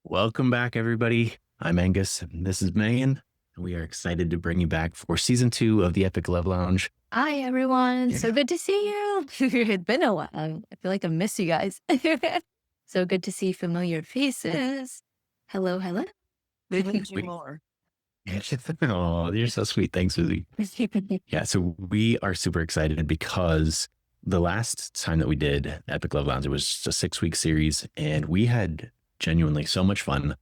Welcome back, everybody. I'm Angus, and this is Mayan. And we are excited to bring you back for season 2 of the Epic Love Lounge. Hi, everyone. So Yeah. good to see you. It's been a while. I feel like I miss you guys. So good to see familiar faces. Hello, hello. They need you We, more. oh, you're so sweet. Thanks, Susie. Yeah, so we are super excited because the last time that we did Epic Love Lounge, it was just a 6-week series, and we had genuinely so much fun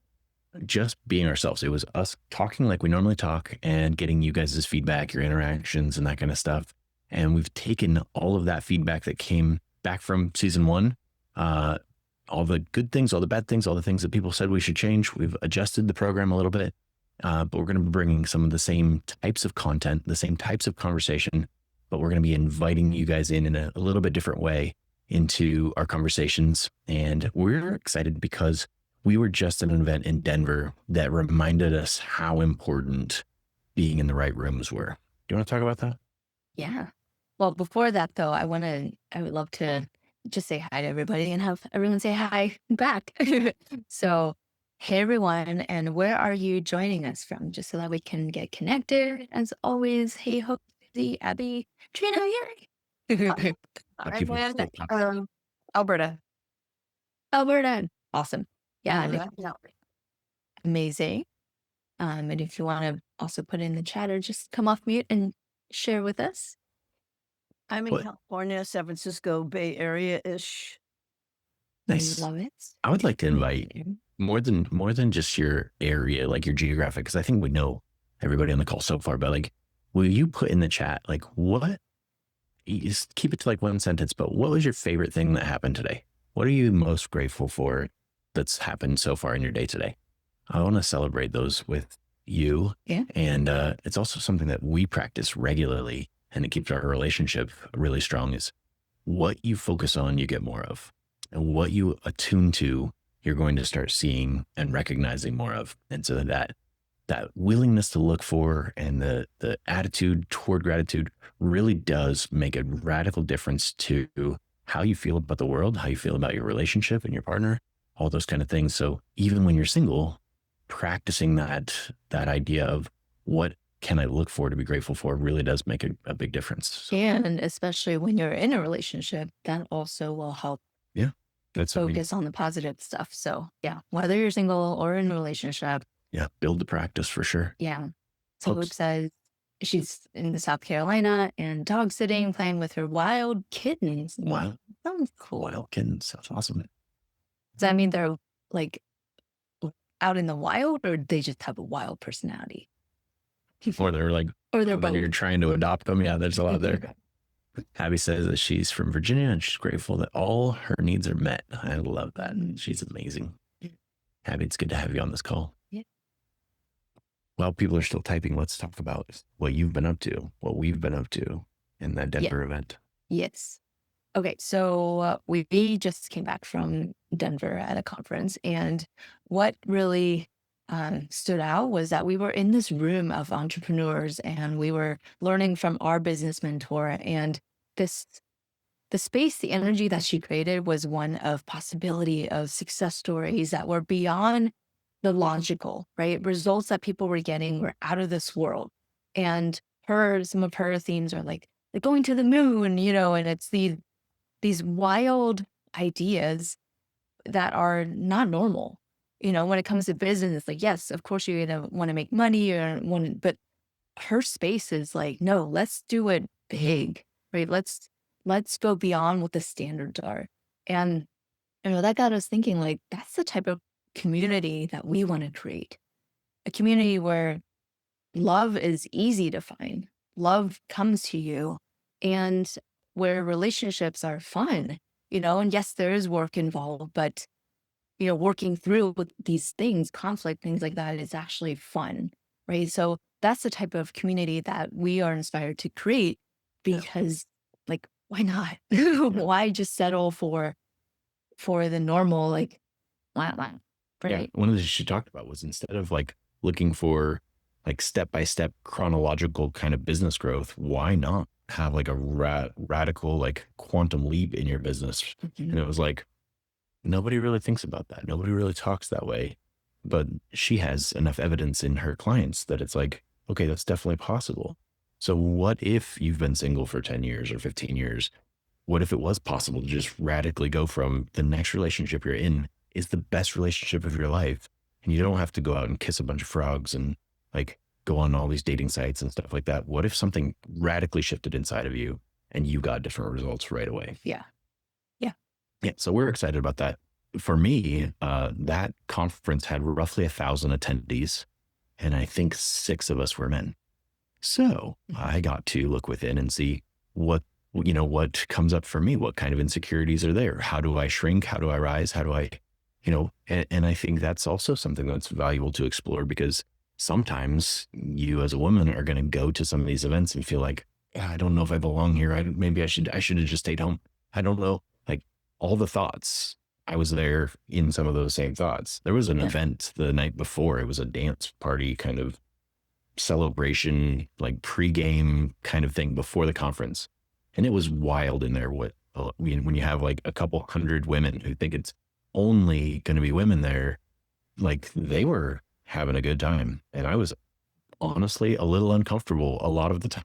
just being ourselves. It was us talking like we normally talk and getting you guys' feedback, your interactions, and that kind of stuff. And we've taken all of that feedback that came back from season 1, all the good things, all the bad things, all the things that people said we should change. We've adjusted the program a little bit, but we're going to be bringing some of the same types of content, the same types of conversation, but we're going to be inviting you guys in a little bit different way into our conversations. And we're excited because we were just at an event in Denver that reminded us how important being in the right rooms were. Do you want to talk about that? Yeah. Well, before that, though, I would love to just say hi to everybody and have everyone say hi back. So, hey, everyone. And where are you joining us from? Just so that we can get connected. As always, hey, Hope, Susie, Abby, Trina, Yuri. People I'm still in talk. Alberta. Alberta. Awesome. Yeah. Yeah. Amazing. And if you want to also put in the chat or just come off mute and share with us. I'm in What? California, San Francisco Bay Area-ish. Nice. I love it. I would like to invite more than just your area, like your geographic, because I think we know everybody on the call so far, but like, will you put in the chat, like, what, you just keep it to like one sentence, but what was your favorite thing that happened today? What are you most grateful for that's happened so far in your day today? I want to celebrate those with you. Yeah. And it's also something that we practice regularly, and it keeps our relationship really strong, is what you focus on, you get more of. And what you attune to, you're going to start seeing and recognizing more of. And so that willingness to look for and the attitude toward gratitude really does make a radical difference to how you feel about the world, how you feel about your relationship and your partner, all those kind of things. So even when you're single, practicing that idea of what can I look for to be grateful for really does make a big difference. So, And especially when you're in a relationship, that also will help that's focus on the positive stuff. So yeah, whether you're single or in a relationship. Yeah, build the practice for sure. Yeah. So Hope Hopes. says she's in the South Carolina and dog sitting, playing with her wild kittens. Wow. Sounds cool. Wild kittens. That's awesome. Does that mean they're like out in the wild, or they just have a wild personality? Or they're like, Or they're when both. you're trying to adopt them. Yeah, there's a lot there. Abby says that she's from Virginia and she's grateful that all her needs are met. I love that. She's amazing. Abby, it's good to have you on this call. Yeah. While people are still typing, let's talk about what you've been up to, what we've been up to in that Denver event. Yes. Okay, so we just came back from Denver at a conference, and what really stood out was that we were in this room of entrepreneurs, and we were learning from our business mentor. And the space, the energy that she created was one of possibility, of success stories that were beyond the logical, right? Results that people were getting were out of this world. And some of her themes are like going to the moon, and it's these wild ideas that are not normal. When it comes to business, like, yes, of course you're going to want to make money but her space is like, no, let's do it big, right? Let's go beyond what the standards are. And, that got us thinking, like, that's the type of community that we want to create. A community where love is easy to find. Love comes to you, and where relationships are fun, and yes, there is work involved, but, working through with these things, conflict, things like that is actually fun, right? So that's the type of community that we are inspired to create because, like, why not? Why just settle for the normal, like, blah, blah, right? Yeah, one of the things she talked about was, instead of like looking for like step-by-step chronological kind of business growth, why not have like a radical like quantum leap in your business? Mhm. And it was like, nobody really thinks about that. Nobody really talks that way. but she has enough evidence in her clients that it's like, okay, that's definitely possible. So what if you've been single for 10 years or 15 years? What if it was possible to just radically go from the next relationship you're in is the best relationship of your life? And you don't have to go out and kiss a bunch of frogs and like go on all these dating sites and stuff like that. What if something radically shifted inside of you and you got different results right away? Yeah. Yeah. So we're excited about that. For me, that conference had roughly 1,000 attendees, and I think 6 of us were men. So I got to look within and see what comes up for me. What kind of insecurities are there? How do I shrink? How do I rise? How do I, and I think that's also something that's valuable to explore, because sometimes you as a woman are going to go to some of these events and feel like, I don't know if I belong here. Maybe I should have just stayed home. I don't know. Like all the thoughts, I was there in some of those same thoughts. There was an event the night before. It was a dance party kind of celebration, like pregame kind of thing before the conference. And it was wild in there. When you have like a couple hundred women who think it's only going to be women there, like they were having a good time. And I was honestly a little uncomfortable a lot of the time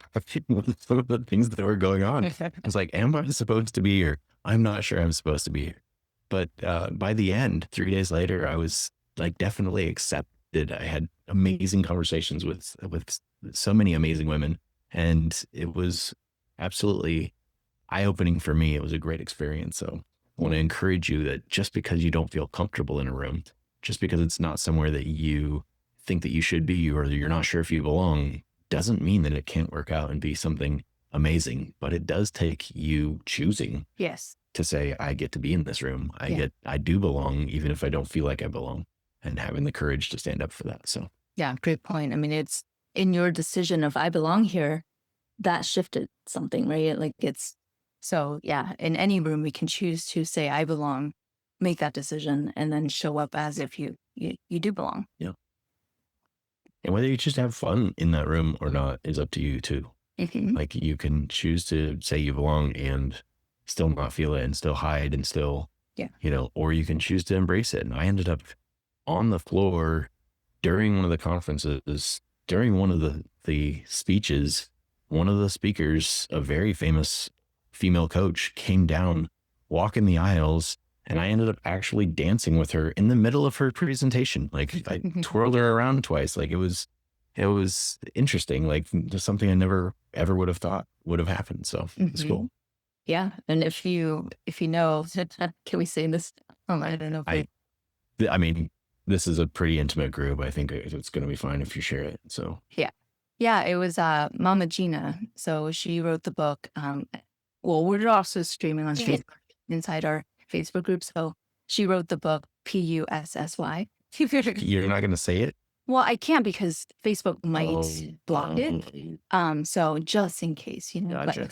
with some of the things that were going on. I was like, am I supposed to be here? I'm not sure I'm supposed to be here. But by the end, 3 days later, I was like definitely accepted. I had amazing conversations with so many amazing women, and it was absolutely eye-opening for me. It was a great experience. So I want to encourage you that just because you don't feel comfortable in a room, just because it's not somewhere that you think that you should be, or you're not sure if you belong, doesn't mean that it can't work out and be something amazing. But it does take you choosing to say, I get to be in this room. I do belong, even if I don't feel like I belong, and having the courage to stand up for that. So Yeah, great point. I mean, it's in your decision of I belong here, that shifted something, right? Like in any room we can choose to say I belong, make that decision, and then show up as if you do belong. Yeah. And whether you just have fun in that room or not is up to you too. Like you can choose to say you belong and still not feel it and still hide and still, or you can choose to embrace it. And I ended up on the floor during one of the conferences, during one of the speeches. One of the speakers, a very famous female coach, came down, walking the aisles, and I ended up actually dancing with her in the middle of her presentation. Like I twirled her around twice. Like it was interesting. Like just something I never ever would have thought would have happened. So it's cool. Yeah. And if you know, can we say this? I don't know. I mean, this is a pretty intimate group. I think it's going to be fine if you share it. So yeah, it was Mama Gina. So she wrote the book. Well, we're also streaming on Facebook inside our Facebook group. So she wrote the book Pussy. You're not going to say it? Well, I can't because Facebook might block it. So just in case, Gotcha.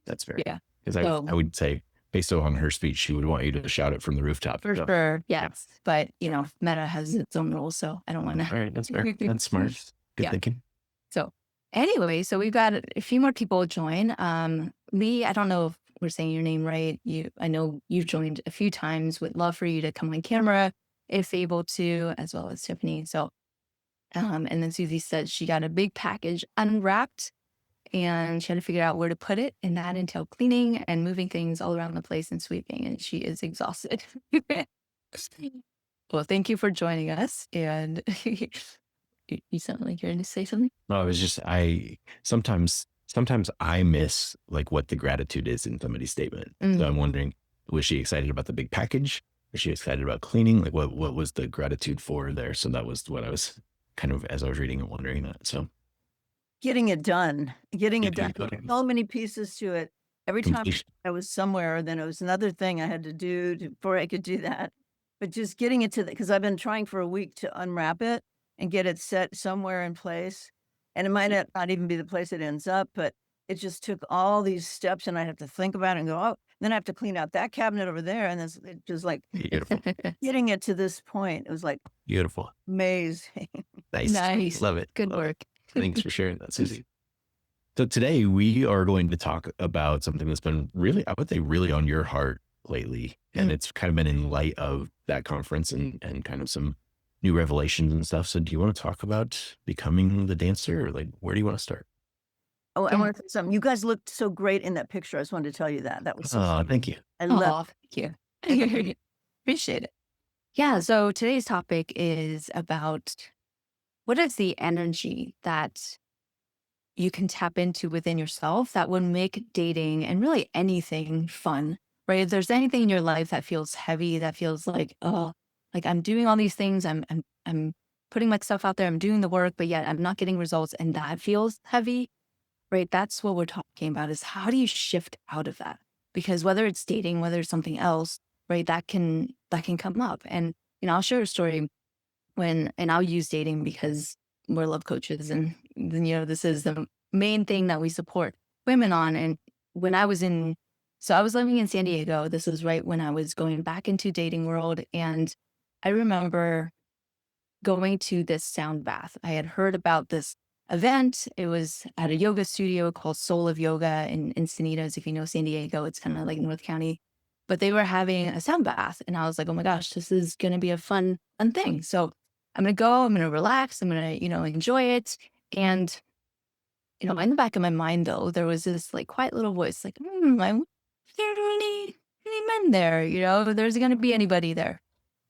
That's fair. Yeah. Because I would say, based on her speech, she would want you to shout it from the rooftop. For sure. Yes. But, Meta has its own rules, so I don't want to. All right. That's fair. That's smart. Good thinking. So anyway, so we've got a few more people join. Lee, I don't know if we're saying your name right. I know you've joined a few times. Would love for you to come on camera if able to, as well as Tiffany. So, and then Susie said she got a big package unwrapped and she had to figure out where to put it. And that entailed cleaning and moving things all around the place and sweeping. And she is exhausted. Well, thank you for joining us. And you sound like you're going to say something. No, it was just, sometimes I miss like what the gratitude is in somebody's statement. So I'm wondering, was she excited about the big package? Was she excited about cleaning? Like what was the gratitude for there? So that was what I was kind of, as I was reading and wondering that. So getting it done. So many pieces to it. Every time I was somewhere, then it was another thing I had to do before I could do that. But just getting it because I've been trying for a week to unwrap it and get it set somewhere in place. And it might not even be the place it ends up, but it just took all these steps and I have to think about it and go, oh, then I have to clean out that cabinet over there. And it just like beautiful. Getting it to this point, it was like beautiful. Amazing. Nice. Love it. Good work. Thanks for sharing that, Susie. So today we are going to talk about something that's been really, I would say, really on your heart lately. And it's kind of been in light of that conference and kind of some new revelations and stuff. So do you want to talk about becoming the dancer, or like, where do you want to start? Oh, I Yeah. want to say something. You guys looked so great in that picture. I just wanted to tell you that. That was so Oh, thank you. I love Oh, thank you. Appreciate it. Yeah. So today's topic is about what is the energy that you can tap into within yourself that would make dating and really anything fun, right? If there's anything in your life that feels heavy, that feels like, oh, like I'm doing all these things, I'm putting myself out there, I'm doing the work, but yet I'm not getting results, and that feels heavy, right? That's what we're talking about, is how do you shift out of that? Because whether it's dating, whether it's something else, right, that can come up. And I'll share a story and I'll use dating because we're love coaches, and then this is the main thing that we support women on. And when I was in so I was living in San Diego. This was right when I was going back into dating world, and I remember going to this sound bath. I had heard about this event. It was at a yoga studio called Soul of Yoga in Encinitas. If you know San Diego, it's kind of like North County. But they were having a sound bath. And I was like, oh my gosh, this is going to be a fun thing. So I'm going to go, I'm going to relax, I'm going to, enjoy it. And, in the back of my mind, though, there was this like quiet little voice like, there are any men there, there's going to be anybody there.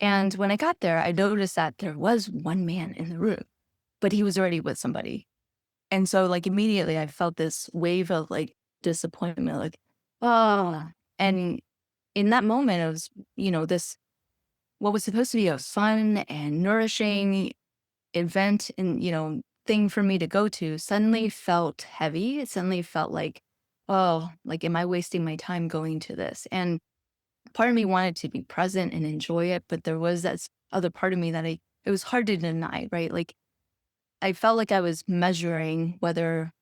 And when I got there, I noticed that there was one man in the room, but he was already with somebody. And so like immediately I felt this wave of like disappointment, like, oh, and in that moment, it was, this, what was supposed to be a fun and nourishing event and, thing for me to go to suddenly felt heavy. It suddenly felt like, oh, like, am I wasting my time going to this? And part of me wanted to be present and enjoy it, but there was that other part of me that it was hard to deny, right? Like I felt like I was measuring whether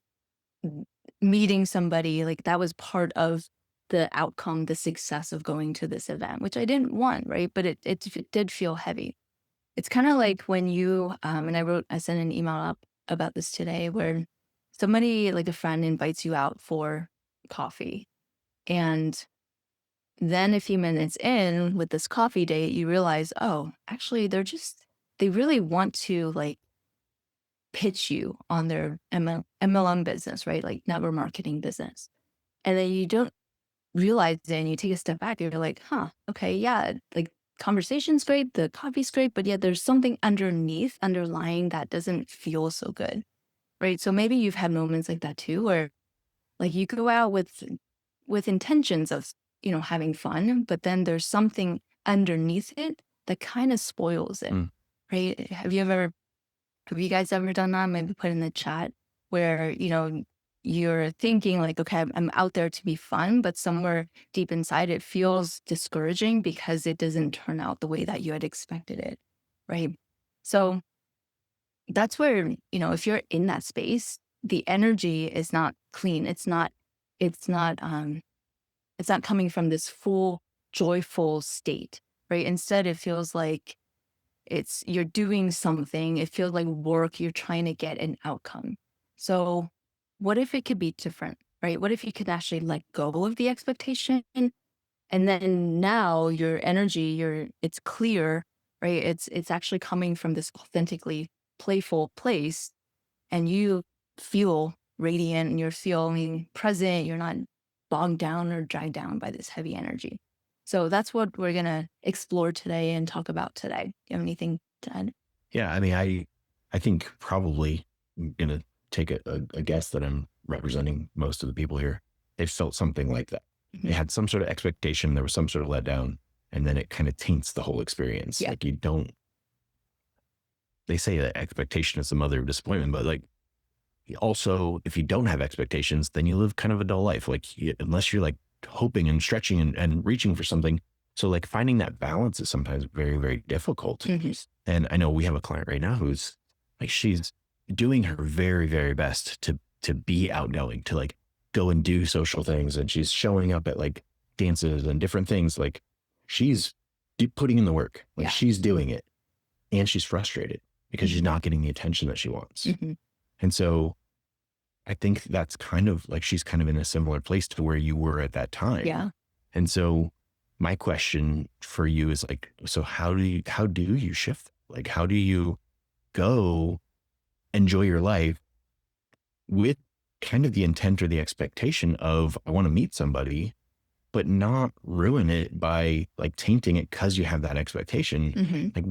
meeting somebody, like that was part of the outcome, the success of going to this event, which I didn't want, right? But it did feel heavy. It's kind of like when you, and I sent an email up about this today, where somebody, like a friend, invites you out for coffee. And then a few minutes in with this coffee date, you realize, oh, actually, they really want to like pitch you on their MLM business, right? Like network marketing business. And then you don't realize it and you take a step back, you're like, huh, okay, yeah, like conversation's great, the coffee's great, but yet there's something underlying that doesn't feel so good, right? So maybe you've had moments like that too, where like you go out with intentions of, having fun, but then there's something underneath it that kind of spoils it, right? Have you guys ever done that? Maybe put in the chat where, you're thinking like, okay, I'm out there to be fun, but somewhere deep inside it feels discouraging because it doesn't turn out the way that you had expected it, right? So that's where, if you're in that space, the energy is not clean. It's not coming from this full joyful state, right? Instead, it feels like you're doing something. It feels like work. You're trying to get an outcome. So what if it could be different, right? What if you could actually let go of the expectation, and then now your energy, it's clear, right? It's actually coming from this authentically playful place, and you feel radiant and you're feeling present. You're not bogged down or dragged down by this heavy energy. So that's what we're going to explore today and talk about today. Do you have anything to add? Yeah, I mean, I think probably I'm going to take a guess that I'm representing most of the people here. They've felt something like that. Mm-hmm. They had some sort of expectation. There was some sort of letdown, and then it kind of taints the whole experience. Yeah. Like they say that expectation is the mother of disappointment, but like also if you don't have expectations, then you live kind of a dull life. Like unless you're like hoping and stretching and reaching for something. So like finding that balance is sometimes very, very difficult. Mm-hmm. And I know we have a client right now who's like, she's doing her very, very best to be outgoing, to like go and do social things. And she's showing up at like dances and different things. Like she's putting in the work, like she's doing it, and she's frustrated because she's not getting the attention that she wants. Mm-hmm. And so I think that's kind of like, she's kind of in a similar place to where you were at that time. Yeah. And so my question for you is like, so how do you shift? Like, how do you go enjoy your life with kind of the intent or the expectation of, I want to meet somebody, but not ruin it by like tainting it because you have that expectation? Like,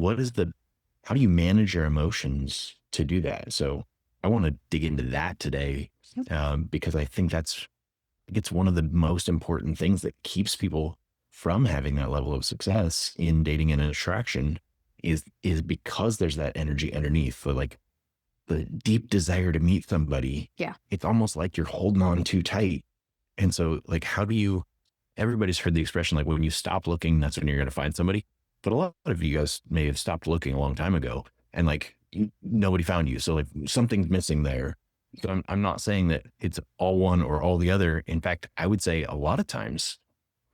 how do you manage your emotions to do that? So I want to dig into that today, because I think it's one of the most important things that keeps people from having that level of success in dating and attraction is because there's that energy underneath, like the deep desire to meet somebody. Yeah. It's almost like you're holding on too tight. And so like, everybody's heard the expression, like when you stop looking, that's when you're going to find somebody. But a lot of you guys may have stopped looking a long time ago and like nobody found you. So like something's missing there. So I'm not saying that it's all one or all the other. In fact, I would say a lot of times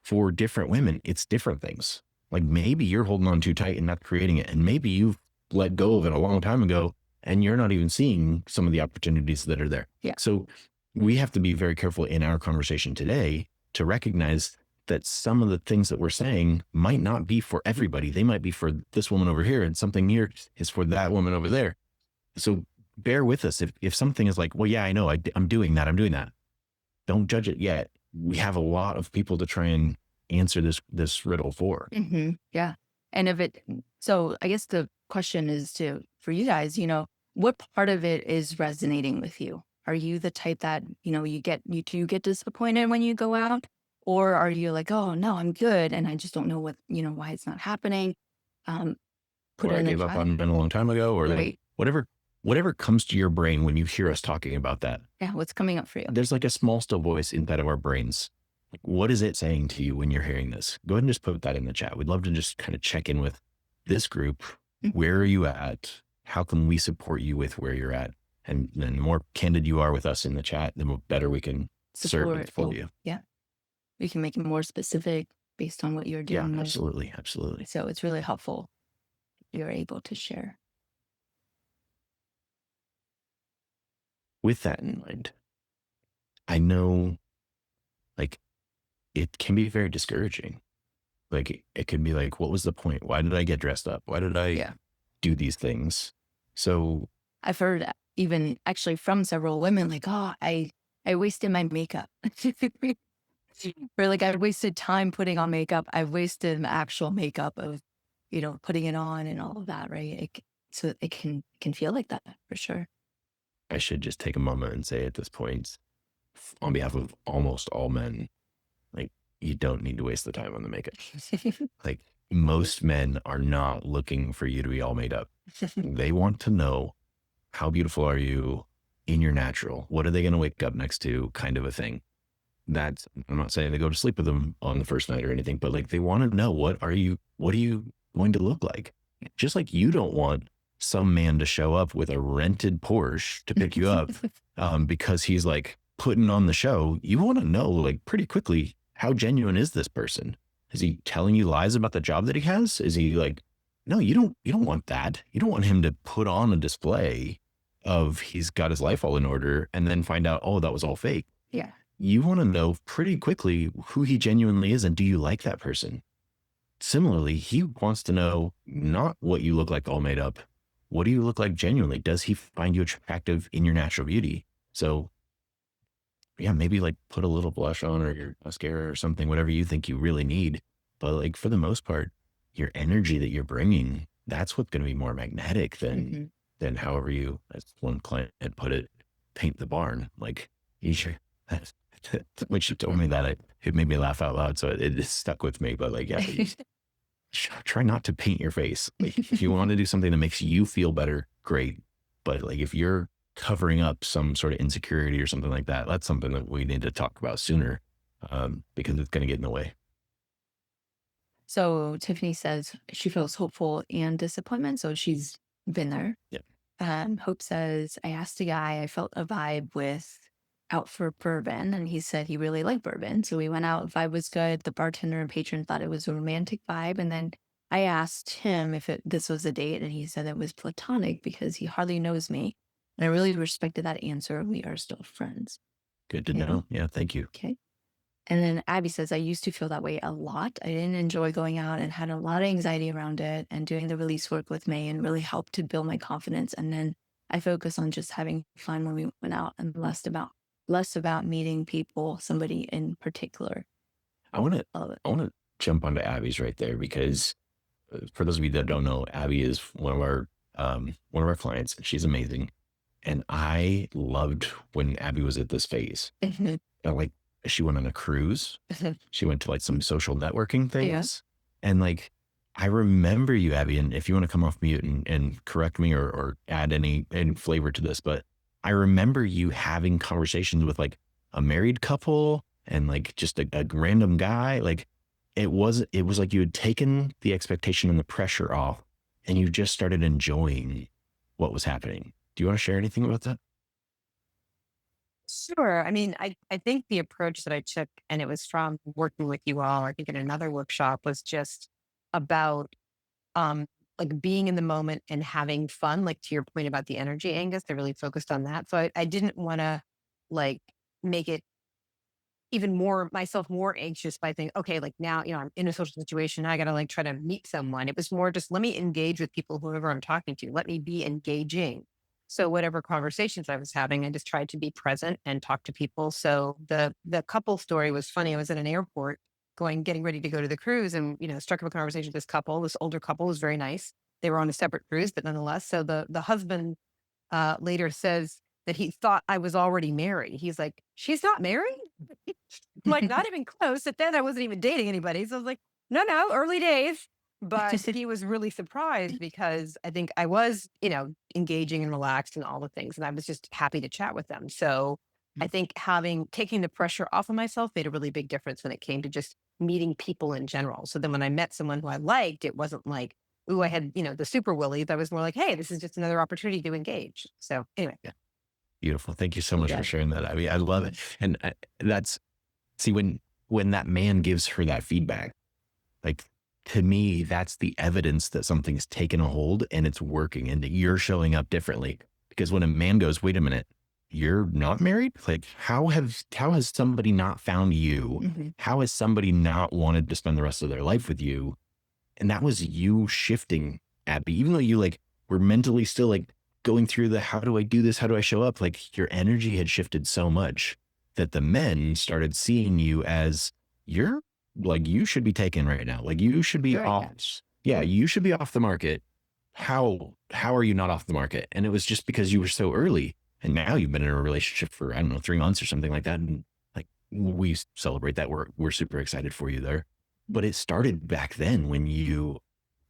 for different women, it's different things. Like maybe you're holding on too tight and not creating it. And maybe you've let go of it a long time ago and you're not even seeing some of the opportunities that are there. Yeah. So we have to be very careful in our conversation today to recognize that some of the things that we're saying might not be for everybody. They might be for this woman over here and something here is for that woman over there. So bear with us. If something is like, well, yeah, I know I'm doing that. Don't judge it yet. We have a lot of people to try and answer this riddle for. Yeah. And so I guess the question is for you guys, what part of it is resonating with you? Are you the type that, you get disappointed when you go out? Or are you like, oh no, I'm good. And I just don't know why it's not happening. Put Or it I in the gave up chat. on men a long time ago, or Right. whatever comes to your brain when you hear us talking about that. Yeah. What's coming up for you? There's like a small still voice inside of our brains. Like, what is it saying to you when you're hearing this? Go ahead and just put that in the chat. We'd love to just kind of check in with this group. Where are you at? How can we support you with where you're at? And then the more candid you are with us in the chat, the more better we can serve it for you. Yeah. We can make it more specific based on what you're doing. Yeah, absolutely. Absolutely. So it's really helpful. You're able to share. With that in mind, I know like it can be very discouraging. Like it can be like, what was the point? Why did I get dressed up? Why did I do these things? So I've heard even actually from several women like, oh, I wasted my makeup. Or like I wasted time putting on makeup. I wasted the actual makeup of, putting it on and all of that, right? So it can feel like that for sure. I should just take a moment and say at this point, on behalf of almost all men, like you don't need to waste the time on the makeup. Like most men are not looking for you to be all made up. They want to know, how beautiful are you in your natural? What are they going to wake up next to, kind of a thing. I'm not saying they go to sleep with them on the first night or anything, but like they want to know, what are you going to look like? Just like you don't want some man to show up with a rented Porsche to pick you up because he's like putting on the show. You want to know like pretty quickly, how genuine is this person? Is he telling you lies about the job that he has? Is he like, no, you don't want that. You don't want him to put on a display of he's got his life all in order and then find out, oh, that was all fake. Yeah. You want to know pretty quickly who he genuinely is and do you like that person? Similarly, he wants to know not what you look like all made up. What do you look like genuinely? Does he find you attractive in your natural beauty? So yeah, maybe like put a little blush on or your mascara or something, whatever you think you really need. But like for the most part, your energy that you're bringing, that's what's going to be more magnetic than however you, as one client had put it, paint the barn. Like when she told me that, it made me laugh out loud. So it stuck with me. But like, yeah, try not to paint your face. Like, if you want to do something that makes you feel better, great. But like if you're covering up some sort of insecurity or something like that, that's something that we need to talk about sooner, because it's going to get in the way. So Tiffany says she feels hopeful and disappointment. So she's been there. Yeah. Hope says, I asked a guy I felt a vibe with out for bourbon, and he said he really liked bourbon. So we went out, vibe was good. The bartender and patron thought it was a romantic vibe. And then I asked him if this was a date, and he said it was platonic because he hardly knows me. And I really respected that answer. We are still friends. Good to know. Yeah, thank you. Okay. And then Abby says, I used to feel that way a lot. I didn't enjoy going out and had a lot of anxiety around it. And doing the release work with Mayan really helped to build my confidence. And then I focus on just having fun when we went out and less about meeting people, somebody in particular. I want to jump onto Abby's right there, because for those of you that don't know, Abby is one of our clients, and she's amazing. And I loved when Abby was at this phase. Like, she went on a cruise. She went to like some social networking things. Yeah. And like, I remember you, Abby, and if you want to come off mute and correct me or add any flavor to this, but I remember you having conversations with like a married couple and like just a random guy. Like, it was like you had taken the expectation and the pressure off, and you just started enjoying what was happening. Do you want to share anything about that? Sure. I mean, I think the approach that I took, and it was from working with you all, I think in another workshop, was just about um like being in the moment and having fun. Like to your point about the energy, Angus, I really focused on that. So I didn't want to like make it even more anxious by thinking, okay, like now, I'm in a social situation. I got to like try to meet someone. It was more just let me engage with people, whoever I'm talking to. Let me be engaging. So whatever conversations I was having, I just tried to be present and talk to people. So the couple story was funny. I was at an airport getting ready to go to the cruise, and, struck up a conversation with this couple. This older couple was very nice. They were on a separate cruise, but nonetheless. So the husband later says that he thought I was already married. He's like, she's not married? Like, not even close. At then, I wasn't even dating anybody. So I was like, no, early days. But he was really surprised because I think I was, engaging and relaxed and all the things. And I was just happy to chat with them. So I think taking the pressure off of myself made a really big difference when it came to just meeting people in general. So then when I met someone who I liked, it wasn't like, ooh, I had, the super willies. I was more like, hey, this is just another opportunity to engage. So anyway. Yeah. Beautiful. Thank you so much for sharing that. I mean, I love it. And see, when that man gives her that feedback, like, to me, that's the evidence that something's taken a hold and it's working and that you're showing up differently. Because when a man goes, wait a minute, you're not married? Like, how has somebody not found you? Mm-hmm. How has somebody not wanted to spend the rest of their life with you? And that was you shifting, Abby, even though you like were mentally still like going through the, how do I do this? How do I show up? Like, your energy had shifted so much that the men started seeing you as, you're like, you should be taken right now. Like, you should be off. Yeah, you should be off the market. How are you not off the market? And it was just because you were so early. And now you've been in a relationship for, I don't know, 3 months or something like that. And like, we celebrate that. We're super excited for you there. But it started back then when you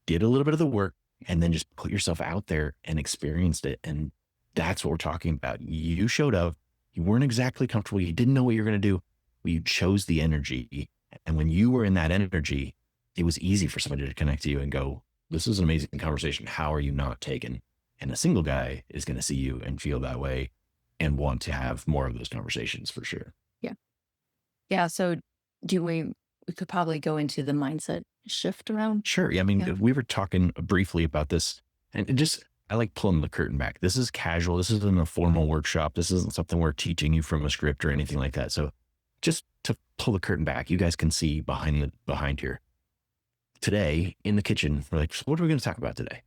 did a little bit of the work and then just put yourself out there and experienced it. And that's what we're talking about. You showed up. You weren't exactly comfortable. You didn't know what you were going to do. But you chose the energy. And when you were in that energy, it was easy for somebody to connect to you and go, this is an amazing conversation. How are you not taken? And a single guy is going to see you and feel that way and want to have more of those conversations for sure. Yeah. Yeah. So we could probably go into the mindset shift around. Sure. Yeah. I mean, we were talking briefly about this, and I like pulling the curtain back. This is casual. This isn't a formal workshop. This isn't something we're teaching you from a script or anything like that. So just to pull the curtain back, you guys can see behind here. Today in the kitchen, we're like, so what are we going to talk about today?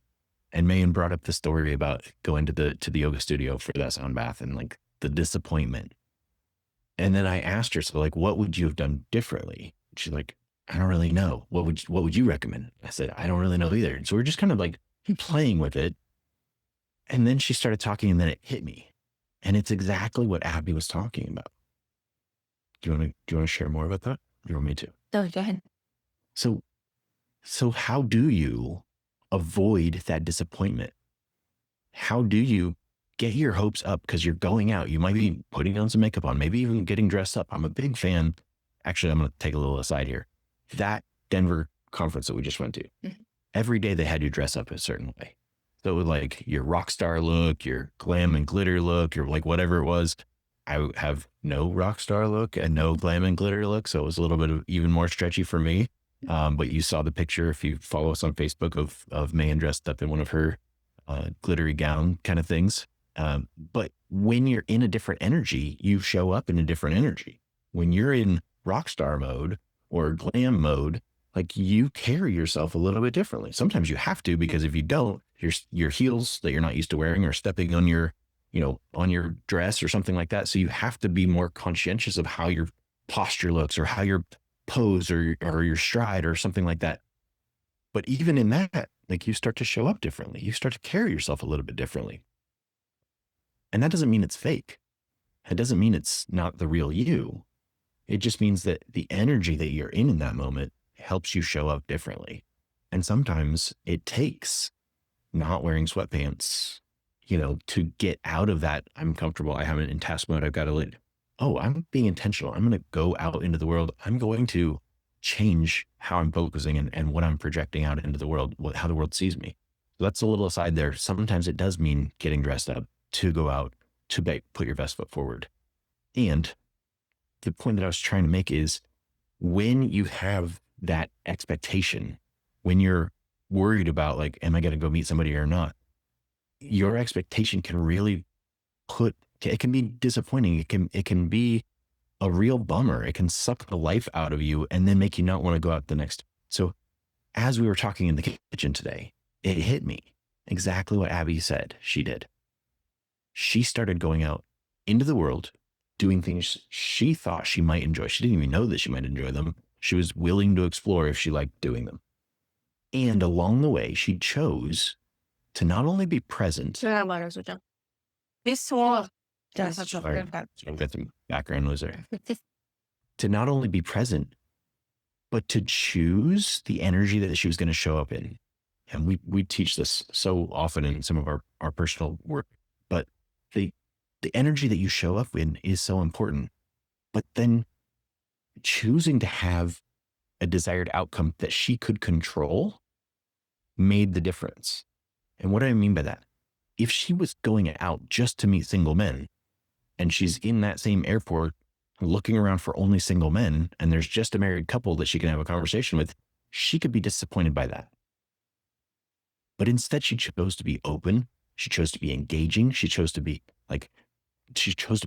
And Mayan brought up the story about going to the yoga studio for that sound bath and like the disappointment. And then I asked her, so like, what would you have done differently? She's like, I don't really know. What would you recommend? I said, I don't really know either. And so we're just kind of like playing with it. And then she started talking, and then it hit me. And it's exactly what Abby was talking about. Do you want to share more about that? Or do you want me to? No, go ahead. So how do you avoid that disappointment? How do you get your hopes up? Because you're going out. You might be putting on some makeup on, maybe even getting dressed up. I'm a big fan. Actually, I'm going to take a little aside here. That Denver conference that we just went to, every day they had you dress up a certain way. So like your rock star look, your glam and glitter look, your like whatever it was. I have no rock star look and no glam and glitter look. So it was a little bit of even more stretchy for me. But you saw the picture, if you follow us on Facebook, of Mayan dressed up in one of her glittery gown kind of things. But when you're in a different energy, you show up in a different energy. When you're in rock star mode or glam mode, like you carry yourself a little bit differently. Sometimes you have to, because if you don't, your heels that you're not used to wearing are stepping on your, on your dress or something like that. So you have to be more conscientious of how your posture looks or how your pose or your stride or something like that. But even in that, like you start to show up differently. You start to carry yourself a little bit differently. And that doesn't mean it's fake. It doesn't mean it's not the real you. It just means that the energy that you're in that moment helps you show up differently. And sometimes it takes not wearing sweatpants, to get out of that. I'm comfortable. I have it in task mode. I've got to I'm being intentional. I'm going to go out into the world. I'm going to change how I'm focusing and what I'm projecting out into the world, how the world sees me. So that's a little aside there. Sometimes it does mean getting dressed up to go out, to put your best foot forward. And the point that I was trying to make is, when you have that expectation, when you're worried about like, am I going to go meet somebody or not? Your expectation can really it can be disappointing. It can be a real bummer. It can suck the life out of you and then make you not want to go out the next. So as we were talking in the kitchen today, it hit me exactly what Abby said she did. She started going out into the world, doing things she thought she might enjoy. She didn't even know that she might enjoy them. She was willing to explore if she liked doing them. And along the way, she chose to not only be present. Sorry, I've got some background noise there. To not only be present, but to choose the energy that she was going to show up in. And we teach this so often in some of our personal work, but the energy that you show up in is so important. But then choosing to have a desired outcome that she could control made the difference. And what do I mean by that? If she was going out just to meet single men, and she's in that same airport looking around for only single men, and there's just a married couple that she can have a conversation with, she could be disappointed by that. But instead, she chose to be open. She chose to be engaging. She chose to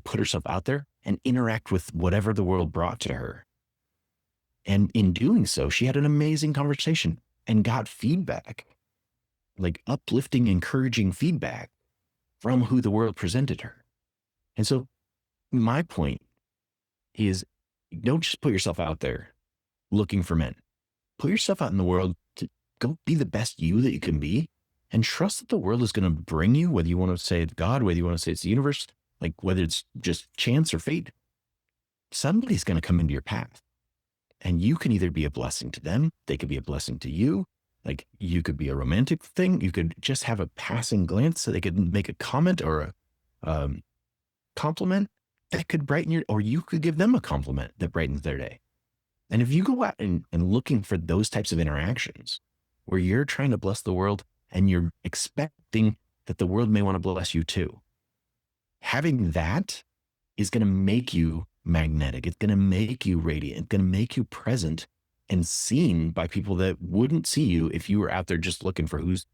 put herself out there and interact with whatever the world brought to her. And in doing so, she had an amazing conversation and got feedback, like uplifting, encouraging feedback from who the world presented her. And so my point is, don't just put yourself out there looking for men. Put yourself out in the world to go be the best you that you can be, and trust that the world is going to bring you, whether you want to say it's God, whether you want to say it's the universe, like whether it's just chance or fate, somebody's going to come into your path. And you can either be a blessing to them, they could be a blessing to you. Like you could be a romantic thing. You could just have a passing glance so they could make a comment or a compliment that could brighten or you could give them a compliment that brightens their day. And if you go out and looking for those types of interactions where you're trying to bless the world and you're expecting that the world may want to bless you too, having that is going to make you magnetic. It's going to make you radiant. It's going to make you present and seen by people that wouldn't see you if you were out there just looking for who's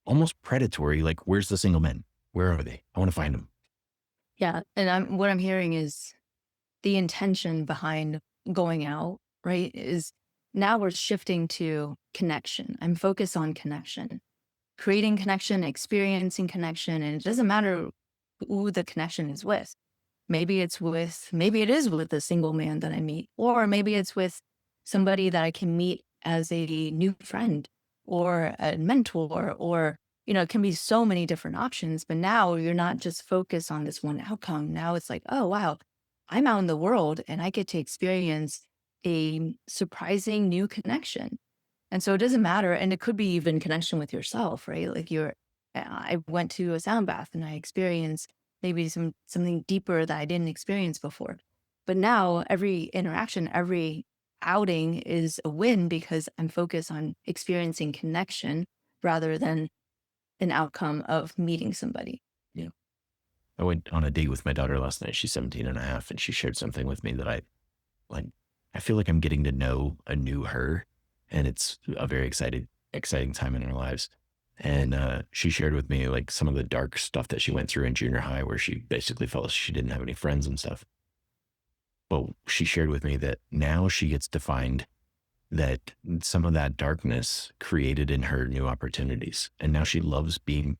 almost predatory. Like, where's the single men? Where are they? I want to find them. Yeah. And what I'm hearing is the intention behind going out, right? Is now we're shifting to connection. I'm focused on connection, creating connection, experiencing connection. And it doesn't matter who the connection is with. Maybe it is with a single man that I meet, or maybe it's with somebody that I can meet as a new friend or a mentor, or, it can be so many different options. But now you're not just focused on this one outcome. Now it's like, oh, wow, I'm out in the world and I get to experience a surprising new connection. And so it doesn't matter. And it could be even connection with yourself, right? Like I went to a sound bath and I experienced maybe something deeper that I didn't experience before. But now every interaction, every outing is a win because I'm focused on experiencing connection rather than an outcome of meeting somebody. Yeah. I went on a date with my daughter last night. She's 17 and a half, and she shared something with me that I feel like I'm getting to know a new her, and it's a very exciting time in our lives. And she shared with me like some of the dark stuff that she went through in junior high, where she basically felt she didn't have any friends and stuff. But she shared with me that now she gets to find that some of that darkness created in her new opportunities. And now she loves being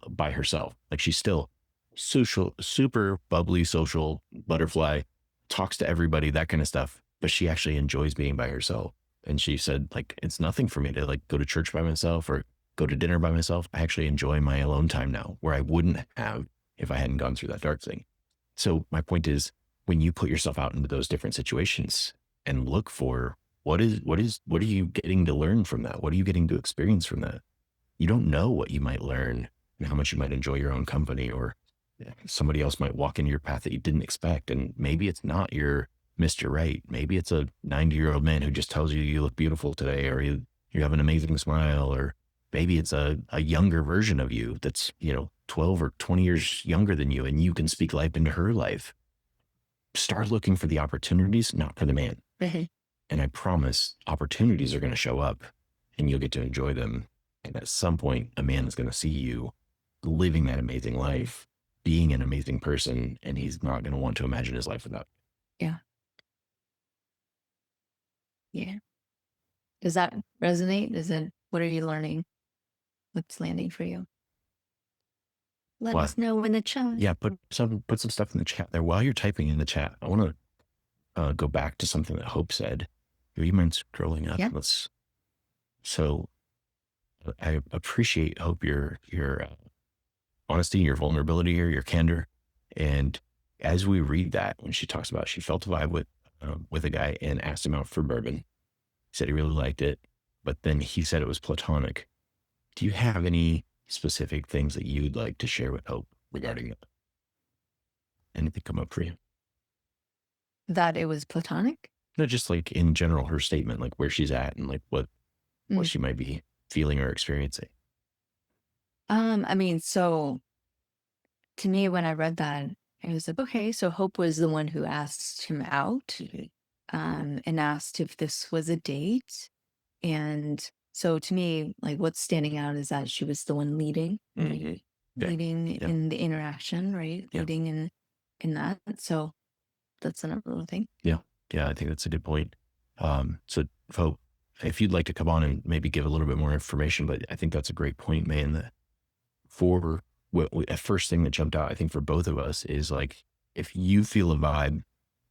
by herself. Like she's still social, super bubbly, social butterfly, talks to everybody, that kind of stuff. But she actually enjoys being by herself. And she said, like, it's nothing for me to like go to church by myself or go to dinner by myself. I actually enjoy my alone time now, where I wouldn't have if I hadn't gone through that dark thing. So my point is, when you put yourself out into those different situations and look for what are you getting to learn from that? What are you getting to experience from that? You don't know what you might learn and how much you might enjoy your own company, or somebody else might walk into your path that you didn't expect. And maybe it's not your Mr. Right. Maybe it's a 90-year-old man who just tells you you look beautiful today, or you have an amazing smile, or maybe it's a younger version of you that's, 12 or 20 years younger than you, and you can speak life into her life. Start looking for the opportunities, not for the man. Mhm. And I promise opportunities are going to show up and you'll get to enjoy them. And at some point, a man is going to see you living that amazing life, being an amazing person, and he's not going to want to imagine his life without. Yeah. Yeah. Does that resonate? What are you learning? What's landing for you? Let Well, us know in the chat. yeah, put some stuff in the chat there. While you're typing in the chat, I want to go back to something that Hope said. Do you mind scrolling up? Yeah. So I appreciate, Hope, your honesty, your vulnerability here, your candor. And as we read that, when she talks about she felt a vibe with a guy and asked him out for bourbon, he said he really liked it, but then he said it was platonic. Do you have any specific things that you'd like to share with Hope regarding it? Anything come up for you? That it was platonic? No, just like in general, her statement, like where she's at and like what she might be feeling or experiencing. I mean, so to me, when I read that, it was like, okay, so Hope was the one who asked him out, and asked if this was a date. And so to me, like what's standing out is that she was the one leading, Okay. leading Yeah. in the interaction, right? Yeah. Leading in that. So that's another thing. Yeah, I think that's a good point. So Hope, if you'd like to come on and maybe give a little bit more information, but I think that's a great point, man. That for a first thing that jumped out, I think for both of us is like, if you feel a vibe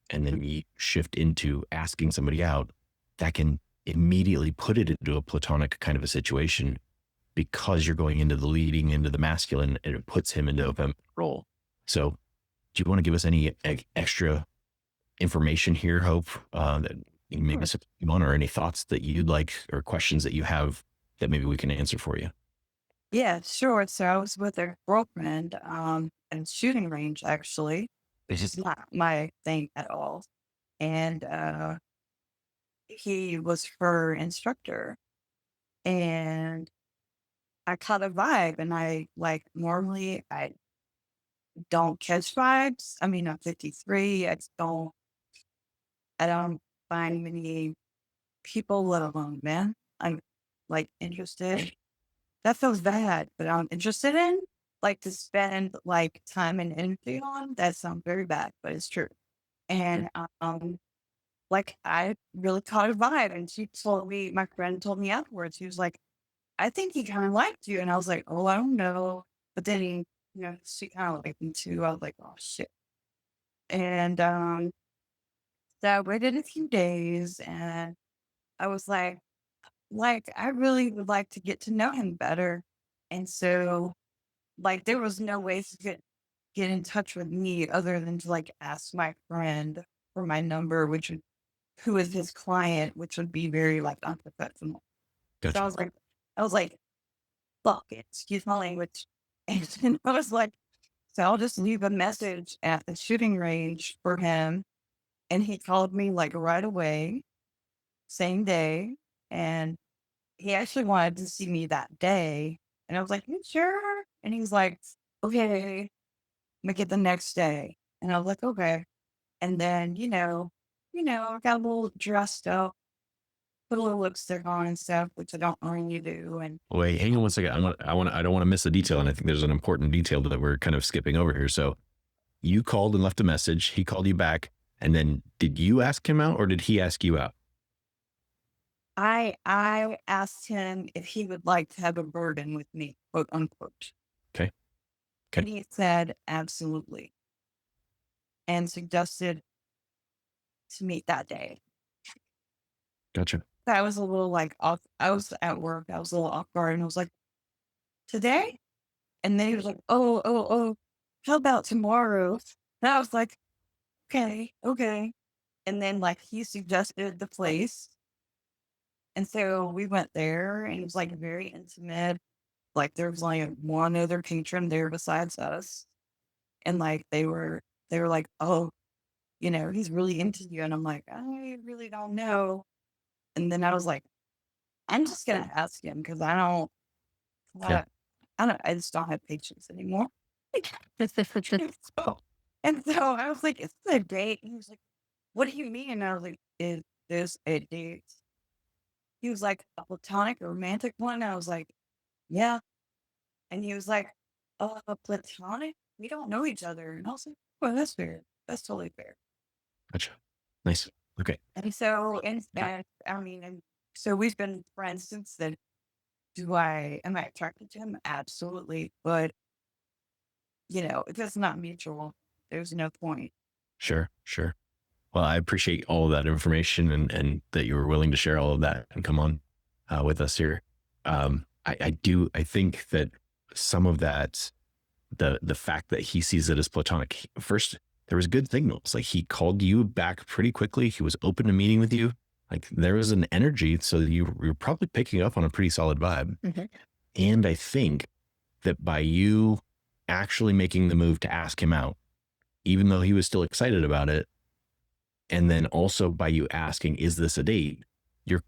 and then you shift into asking somebody out, that can immediately put it into a platonic kind of a situation, because you're going into the leading into the masculine and it puts him into a feminine role. So do you want to give us any extra information here, Hope, that maybe you want, or any thoughts that you'd like, or questions that you have that maybe we can answer for you? Yeah, sure. So I was with a girlfriend at shooting range, actually. Which is not my thing at all. And he was her instructor. And I caught a vibe, and I like normally I don't catch vibes. I mean, I'm 53. I don't find many people, let alone men, I'm like interested. That feels bad, but I'm interested in, like, to spend like time and energy on. That sounds very bad, but it's true. And like I really caught a vibe, and my friend told me afterwards, he was like, I think he kind of liked you. And I was like, oh, I don't know. But then she kind of liked me too. I was like, oh shit. And so I waited a few days, and I was like, I really would like to get to know him better. And so like there was no way to get in touch with me other than to like ask my friend for my number, who is his client, which would be very like unprofessional. Gotcha. So I was like, fuck it, excuse my language. And then I was like, so I'll just leave a message at the shooting range for him. And he called me like right away, same day. And he actually wanted to see me that day. And I was like, you sure? And he's like, okay, make it the next day. And I was like, okay. And then, I got a little dressed up, put a little lipstick on and stuff, which I don't normally do. And Wait, hang on one second. I don't want to miss a detail. And I think there's an important detail that we're kind of skipping over here. So you called and left a message. He called you back. And then did you ask him out or did he ask you out? I asked him if he would like to have a bourbon with me, quote unquote. Okay. And he said absolutely, and suggested to meet that day. Gotcha. I was a little like off. I was at work. I was a little off guard, and I was like, "Today?" And then he was like, "Oh, how about tomorrow?" And I was like, "Okay." And then like he suggested the place, and so we went there, and it was like very intimate. Like there was like one other patron there besides us, and like they were like, "Oh, he's really into you," and I'm like, "I really don't know." And then I was like, "I'm just gonna ask him because I don't." Yeah. I just don't have patience anymore. And so I was like, "Is this a date?" And he was like, "What do you mean?" And I was like, "Is this a date?" He was like, "A platonic or romantic one?" And I was like, "Yeah." And he was like, "Platonic? We don't know each other." And I was like, "Well, that's fair. That's totally fair." Gotcha. Nice. Okay. And so, and so we've been friends since then. Am I attracted to him? Absolutely. But, if it's not mutual, there's no point. Sure. Well, I appreciate all of that information and that you were willing to share all of that and come on with us here. I think that some of that, the fact that he sees it as platonic, first, there was good signals. Like he called you back pretty quickly. He was open to meeting with you. Like there was an energy. So you were probably picking up on a pretty solid vibe. Mhm. And I think that by you actually making the move to ask him out, even though he was still excited about it, and then also by you asking, is this a date? You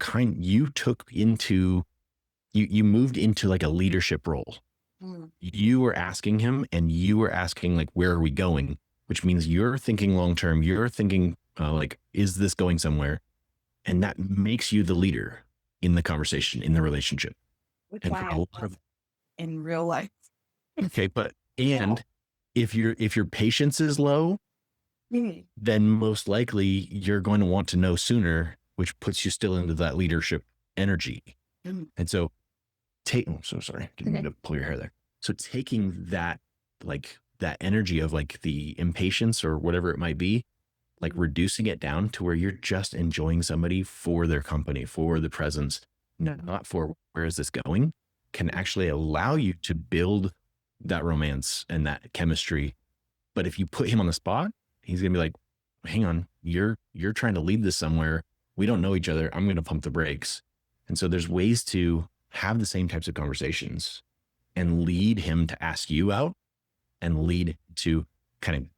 moved into like a leadership role. Mm. You were asking him and you were asking like, where are we going? Which means you're thinking long-term. You're thinking like, is this going somewhere? And that makes you the leader in the conversation, in the relationship. Which And I for a am lot of, in real life. okay, and if your patience is low, Mm. then most likely you're going to want to know sooner, which puts you still into that leadership energy. Mm. And so I'm so sorry. Didn't mean to pull your hair there. So taking that, like that energy of like the impatience or whatever it might be, like reducing it down to where you're just enjoying somebody for their company, for the presence, not for where is this going, can actually allow you to build that romance and that chemistry. But if you put him on the spot, he's going to be like, hang on, you're trying to lead this somewhere. We don't know each other. I'm going to pump the brakes. And so there's ways to have the same types of conversations and lead him to ask you out and lead to kind of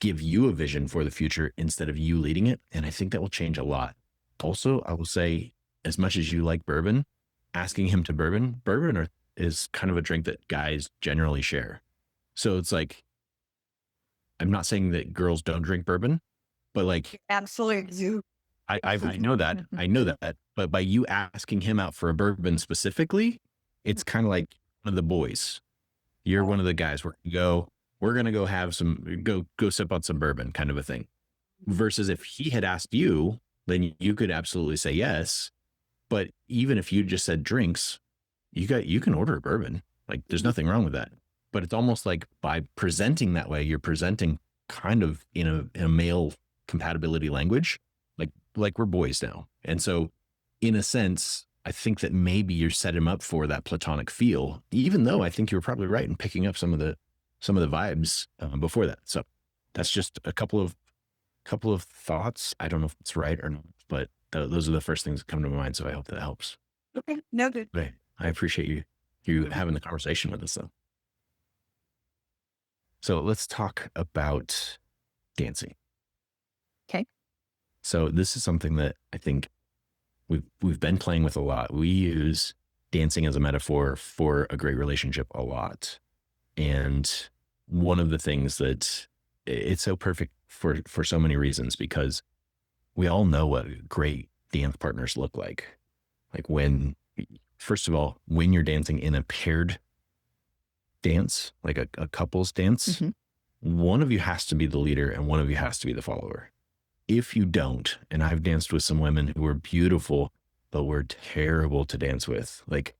give you a vision for the future instead of you leading it. And I think that will change a lot. Also, I will say, as much as you like bourbon, asking him to bourbon is kind of a drink that guys generally share. So it's like, I'm not saying that girls don't drink bourbon, but like, Absolutely do. I know that, but by you asking him out for a bourbon specifically, it's kind of like one of the boys. You're one of the guys. We're going to go have go sip on some bourbon kind of a thing. Versus if he had asked you, then you could absolutely say yes. But even if you just said drinks, you can order a bourbon. Like there's nothing wrong with that. But it's almost like by presenting that way, you're presenting kind of in a male compatibility language, like we're boys now. And so in a sense, I think that maybe you're set him up for that platonic feel, even though I think you were probably right in picking up some of the vibes before that. So that's just a couple of thoughts. I don't know if it's right or not, but those are the first things that come to my mind. So I hope that helps. Okay. Noted. Okay. I appreciate you having the conversation with us though. So let's talk about dancing. Okay. So this is something that I think we've been playing with a lot. We use dancing as a metaphor for a great relationship a lot. And one of the things that it's so perfect for so many reasons, because we all know what great dance partners look like. Like first of all, when you're dancing in a paired dance, like a couple's dance, one of you has to be the leader and one of you has to be the follower. if you don't, and I've danced with some women who were beautiful, but were terrible to dance with. Like,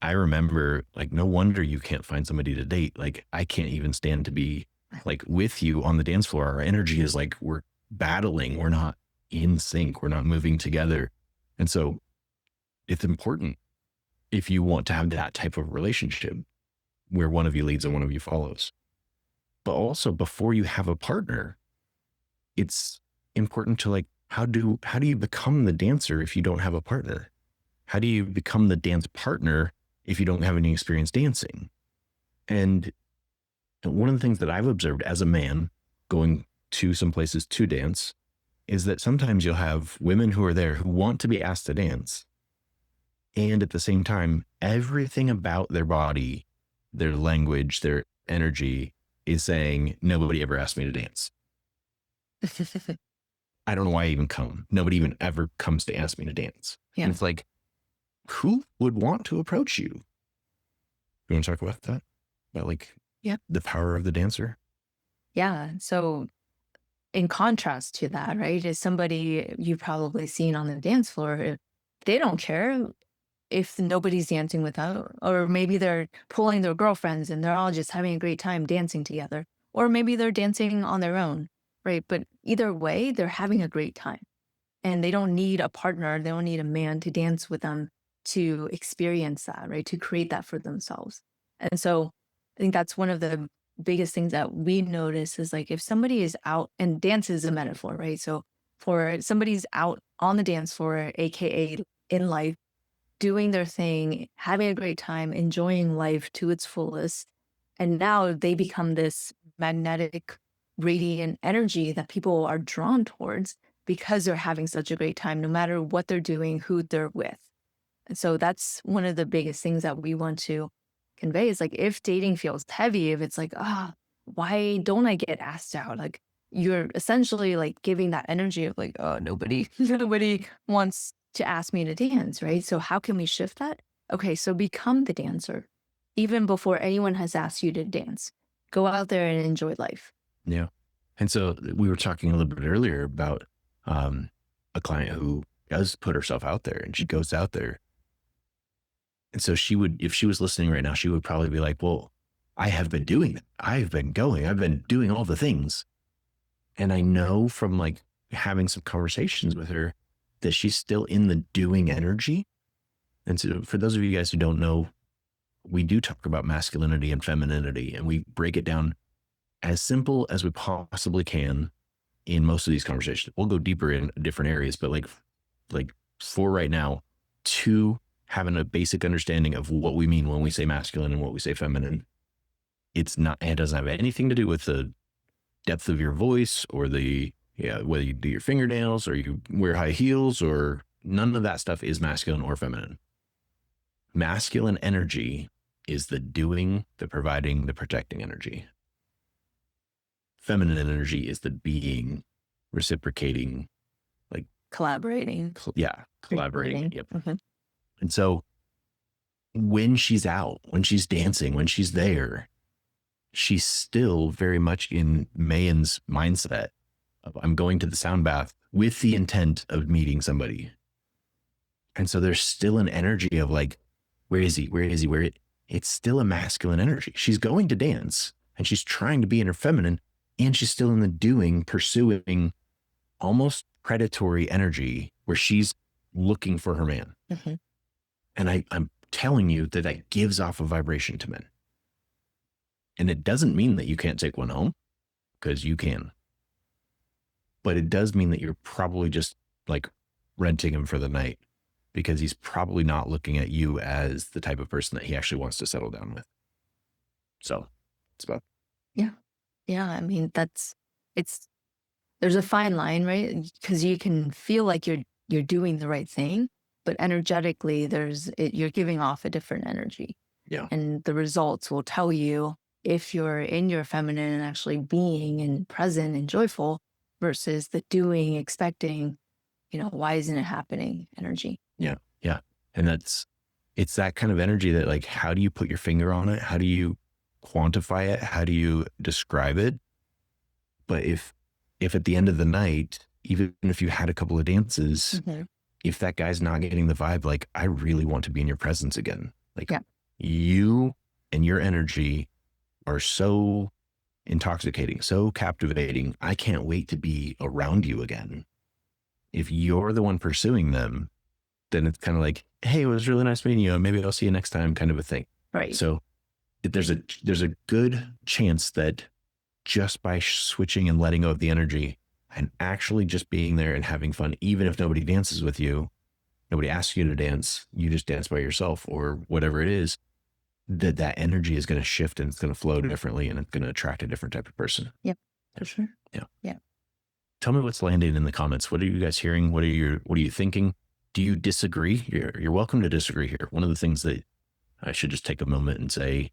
I remember, like, no wonder you can't find somebody to date. Like, I can't even stand to be like with you on the dance floor. Our energy is like, we're battling. We're not in sync. We're not moving together. And so it's important if you want to have that type of relationship where one of you leads and one of you follows. But also before you have a partner, it's important to like, how do you become the dancer if you don't have a partner? How do you become the dance partner if you don't have any experience dancing? And one of the things that I've observed as a man going to some places to dance is that sometimes you'll have women who are there who want to be asked to dance. And at the same time, everything about their body, their language, their energy is saying, nobody ever asked me to dance. I don't know why I even come. Nobody even ever comes to ask me to dance. Yeah. And it's like, who would want to approach you? You want to talk about that? About like the power of the dancer? Yeah. So in contrast to that, right, is somebody you've probably seen on the dance floor. They don't care if nobody's dancing with them, or maybe they're pulling their girlfriends and they're all just having a great time dancing together, or maybe they're dancing on their own, right? But either way, they're having a great time, and they don't need a partner. They don't need a man to dance with them to experience that, right? To create that for themselves. And so I think that's one of the biggest things that we notice is like if somebody is out, and dance is a metaphor, right? So for somebody's out on the dance floor, AKA in life, doing their thing, having a great time, enjoying life to its fullest. And now they become this magnetic, radiant energy that people are drawn towards because they're having such a great time, no matter what they're doing, who they're with. And so that's one of the biggest things that we want to convey is like, if dating feels heavy, if it's like, why don't I get asked out? Like, you're essentially like giving that energy of like, oh, nobody wants to ask me to dance, right? So how can we shift that? Okay, so become the dancer even before anyone has asked you to dance. Go out there and enjoy life. Yeah. And so we were talking a little bit earlier about a client who does put herself out there, and she goes out there. And so she would, if she was listening right now, she would probably be like, well, I have been doing that. I've been doing all the things. And I know from like having some conversations with her that she's still in the doing energy. And so for those of you guys who don't know, we do talk about masculinity and femininity, and we break it down as simple as we possibly can in most of these conversations. We'll go deeper in different areas, but like for right now, to having a basic understanding of what we mean when we say masculine and what we say feminine. It doesn't have anything to do with the depth of your voice or whether you do your fingernails or you wear high heels, or none of that stuff is masculine or feminine. Masculine energy is the doing, the providing, the protecting energy. Feminine energy is the being, reciprocating, like Collaborating. Collaborating. Yep. Mm-hmm. And so when she's out, when she's dancing, when she's there, she's still very much in Mayan's mindset of, I'm going to the sound bath with the intent of meeting somebody. And so there's still an energy of like, where is he? It's still a masculine energy. She's going to dance and she's trying to be in her feminine, and she's still in the doing, pursuing almost predatory energy where she's looking for her man. Mm-hmm. And I'm telling you that gives off a vibration to men. And it doesn't mean that you can't take one home, because you can. But it does mean that you're probably just like renting him for the night, because he's probably not looking at you as the type of person that he actually wants to settle down with. So it's about. Yeah. Yeah. I mean, there's a fine line, right? Because you can feel like you're doing the right thing, but energetically you're giving off a different energy. Yeah. And the results will tell you if you're in your feminine and actually being and present and joyful versus the doing, expecting, why isn't it happening energy. Yeah. Yeah. And it's that kind of energy that like, how do you put your finger on it? How do you quantify it? How do you describe it? But if at the end of the night, even if you had a couple of dances, if that guy's not getting the vibe, like, I really want to be in your presence again. Like, you and your energy are so intoxicating, so captivating. I can't wait to be around you again. If you're the one pursuing them, then it's kind of like, hey, it was really nice meeting you. Maybe I'll see you next time, kind of a thing. Right. So there's a good chance that just by switching and letting go of the energy and actually just being there and having fun, even if nobody dances with you, nobody asks you to dance, you just dance by yourself or whatever it is, that energy is going to shift and it's going to flow differently and it's going to attract a different type of person. Yep, for sure. Yeah. Tell me what's landing in the comments. What are you guys hearing? What are you thinking? Do you disagree? You're welcome to disagree here. One of the things that I should just take a moment and say,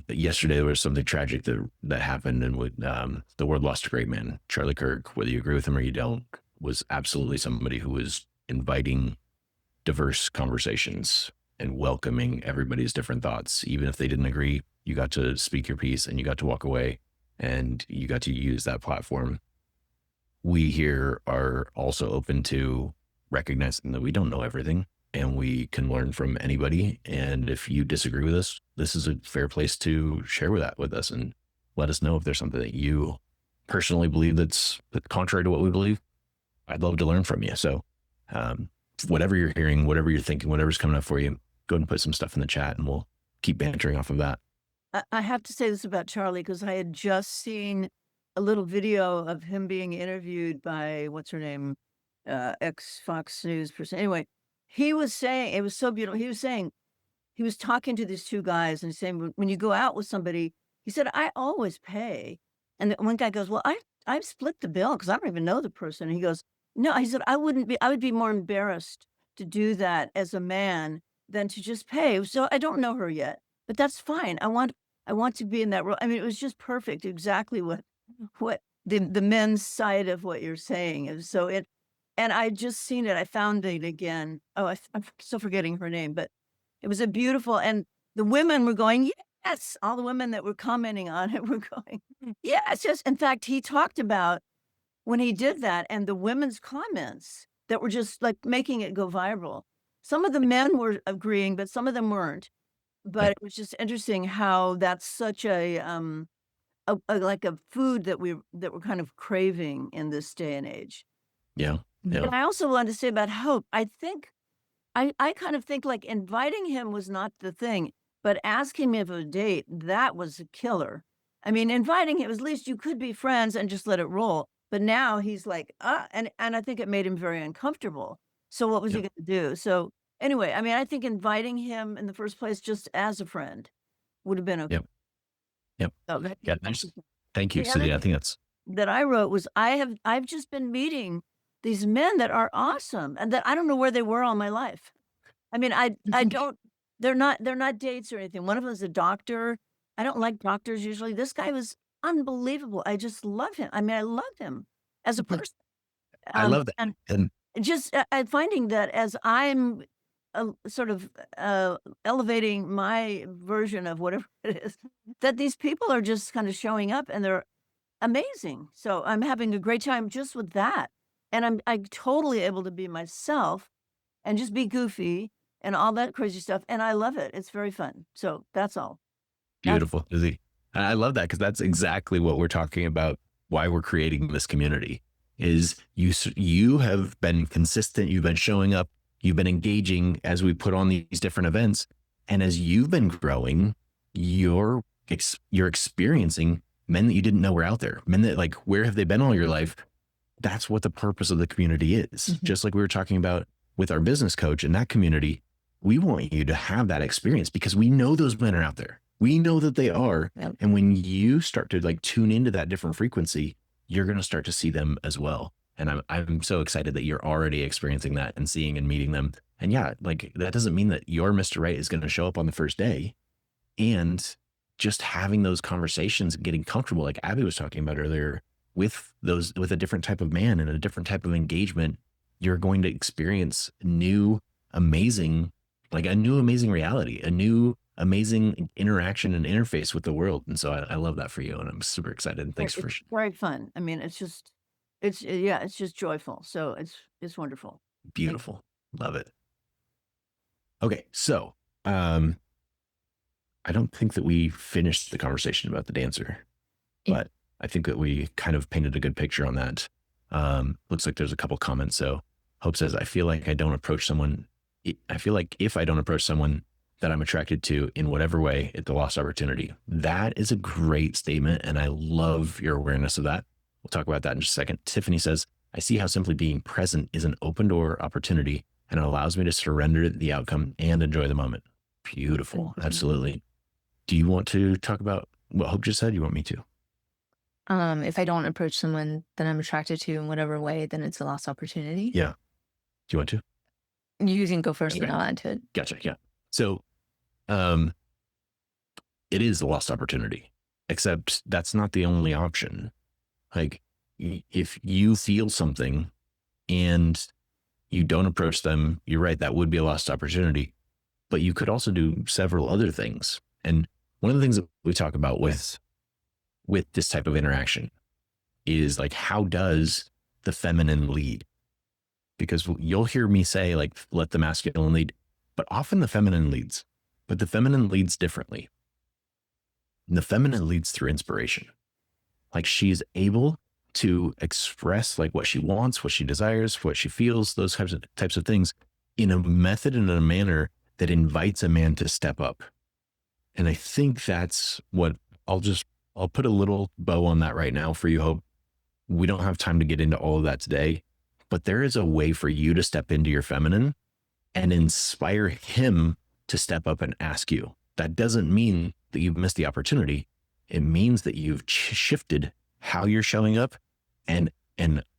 yesterday there was something tragic that happened, and the world lost a great man. Charlie Kirk, whether you agree with him or you don't, was absolutely somebody who was inviting diverse conversations and welcoming everybody's different thoughts. Even if they didn't agree, you got to speak your piece and you got to walk away and you got to use that platform. We here are also open to recognizing that we don't know everything and we can learn from anybody. And if you disagree with us, this is a fair place to share that with us and let us know if there's something that you personally believe that's contrary to what we believe. I'd love to learn from you. So whatever you're hearing, whatever you're thinking, whatever's coming up for you, go ahead and put some stuff in the chat and we'll keep bantering off of that. I have to say this about Charlie because I had just seen a little video of him being interviewed by, what's her name, ex-Fox News person. Anyway, he was saying, it was so beautiful. He was saying, he was talking to these two guys and he's saying, when you go out with somebody, he said, I always pay. And one guy goes, well, I've split the bill because I don't even know the person. And he goes, no, he said, I would be more embarrassed to do that as a man than to just pay. So I don't know her yet, but that's fine. I want to be in that role. I mean, it was just perfect. Exactly what the men's side of what you're saying is. So and I just seen it. I found it again. Oh, I'm still forgetting her name, but it was a beautiful, and the women were going, yes. All the women that were commenting on it were going, yeah, it's just, in fact, he talked about when he did that and the women's comments that were just like making it go viral. Some of the men were agreeing, but some of them weren't. But it was just interesting how that's such a like a food that we're kind of craving in this day and age. Yeah. And I also wanted to say about hope. I think I kind of think like inviting him was not the thing, but asking him of a date, that was a killer. I mean, inviting him, at least you could be friends and just let it roll. But now he's like, and I think it made him very uncomfortable. So what was he going to do? So anyway, I mean, I think inviting him in the first place just as a friend would have been okay. Yep. So Yeah. Nice. Thank you. So I think that's that I wrote was I've just been meeting these men that are awesome and that I don't know where they were all my life. I mean, I don't, they're not dates or anything. One of them is a doctor. I don't like doctors usually. This guy was unbelievable. I just love him. I mean, I love him as a person. I love that. And just I'm finding that as I'm sort of elevating my version of whatever it is, that these people are just kind of showing up and they're amazing. So I'm having a great time just with that. And I'm totally able to be myself and just be goofy and all that crazy stuff. And I love it. It's very fun. So that's all. Beautiful, Izzy. I love that because that's exactly what we're talking about. Why we're creating this community is you have been consistent. You've been showing up. You've been engaging as we put on these different events. And as you've been growing, you're experiencing men that you didn't know were out there. Men that like, where have they been all your life? That's what the purpose of the community is. Mm-hmm. Just like we were talking about with our business coach in that community, we want you to have that experience because we know those men are out there. We know that they are. Yep. And when you start to like tune into that different frequency, you're going to start to see them as well. And I'm so excited that you're already experiencing that and seeing and meeting them. And yeah, like that doesn't mean that your Mr. Right is going to show up on the first day. And just having those conversations and getting comfortable, like Abby was talking about earlier, with a different type of man and a different type of engagement, you're going to experience a new amazing reality, a new amazing interaction and interface with the world. And so I love that for you. And I'm super excited. And thanks for very fun. I mean, it's just, it's just joyful. So it's wonderful. Beautiful. Love it. Okay. So, I don't think that we finished the conversation about the dancer, Yeah. but I think that we kind of painted a good picture on that. Looks like there's a couple comments. So Hope says, I feel like if I don't approach someone that I'm attracted to in whatever way, it's a lost opportunity. That is a great statement. And I love your awareness of that. We'll talk about that in just a second. Tiffany says, I see how simply being present is an open door opportunity and it allows me to surrender the outcome and enjoy the moment. Beautiful. Absolutely. Do you want to talk about what Hope just said? You want me to? If I don't approach someone that I'm attracted to in whatever way, then it's a lost opportunity. Yeah. Do you want to? You can go first, Okay. and I'll add to it. Gotcha. Yeah. So, it is a lost opportunity, except that's not the only option. Like, if you feel something and you don't approach them, you're right, that would be a lost opportunity. But you could also do several other things. And one of the things that we talk about with this type of interaction is like, how does the feminine lead? Because you'll hear me say, like, let the masculine lead, but often the feminine leads, but the feminine leads differently. And the feminine leads through inspiration. Like, she's able to express like what she wants, what she desires, what she feels, those types of things in a method and in a manner that invites a man to step up. And I think that's what I'll put a little bow on that right now for you, Hope. We don't have time to get into all of that today, but there is a way for you to step into your feminine and inspire him to step up and ask you. That doesn't mean that you've missed the opportunity. It means that you've shifted how you're showing up and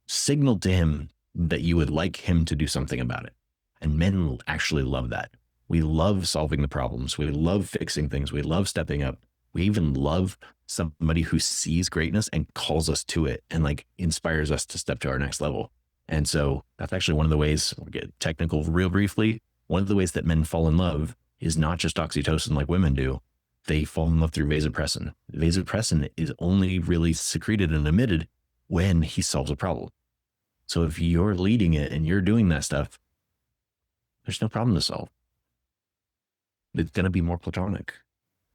signaled to him that you would like him to do something about it. And men actually love that. We love solving the problems. We love fixing things. We love stepping up. We even love somebody who sees greatness and calls us to it and like inspires us to step to our next level. And so that's actually one of the ways, we'll get technical real briefly. One of the ways that men fall in love is not just oxytocin like women do. They fall in love through vasopressin. Vasopressin is only really secreted and emitted when he solves a problem. So if you're leading it and you're doing that stuff, there's no problem to solve. It's going to be more platonic.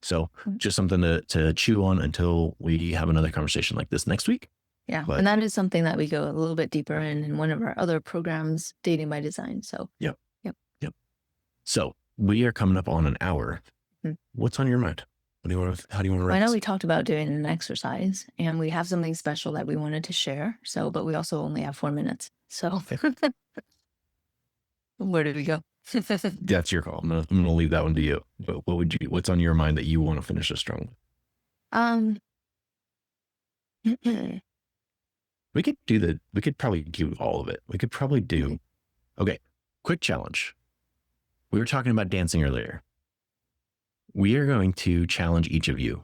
So just something to chew on until we have another conversation like this next week. Yeah. But, and that is something that we go a little bit deeper in one of our other programs, Dating by Design. So, Yep. So we are coming up on an hour. What's on your mind? How do you want to wrap I know we talked about doing an exercise and we have something special that we wanted to share. So, but we also only have 4 minutes. So where do we go? That's your call. I'm gonna leave that one to you. But what's on your mind that you want to finish this strong with? We could probably do all of it. We could probably do, okay, quick challenge. We were talking about dancing earlier. We are going to challenge each of you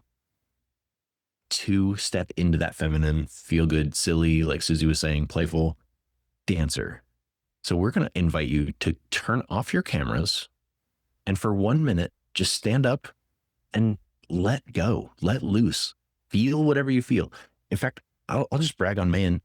to step into that feminine, feel good, silly, like Susie was saying, playful dancer. So we're going to invite you to turn off your cameras and for 1 minute, just stand up and let go, let loose, feel whatever you feel. In fact, I'll just brag on Mayan.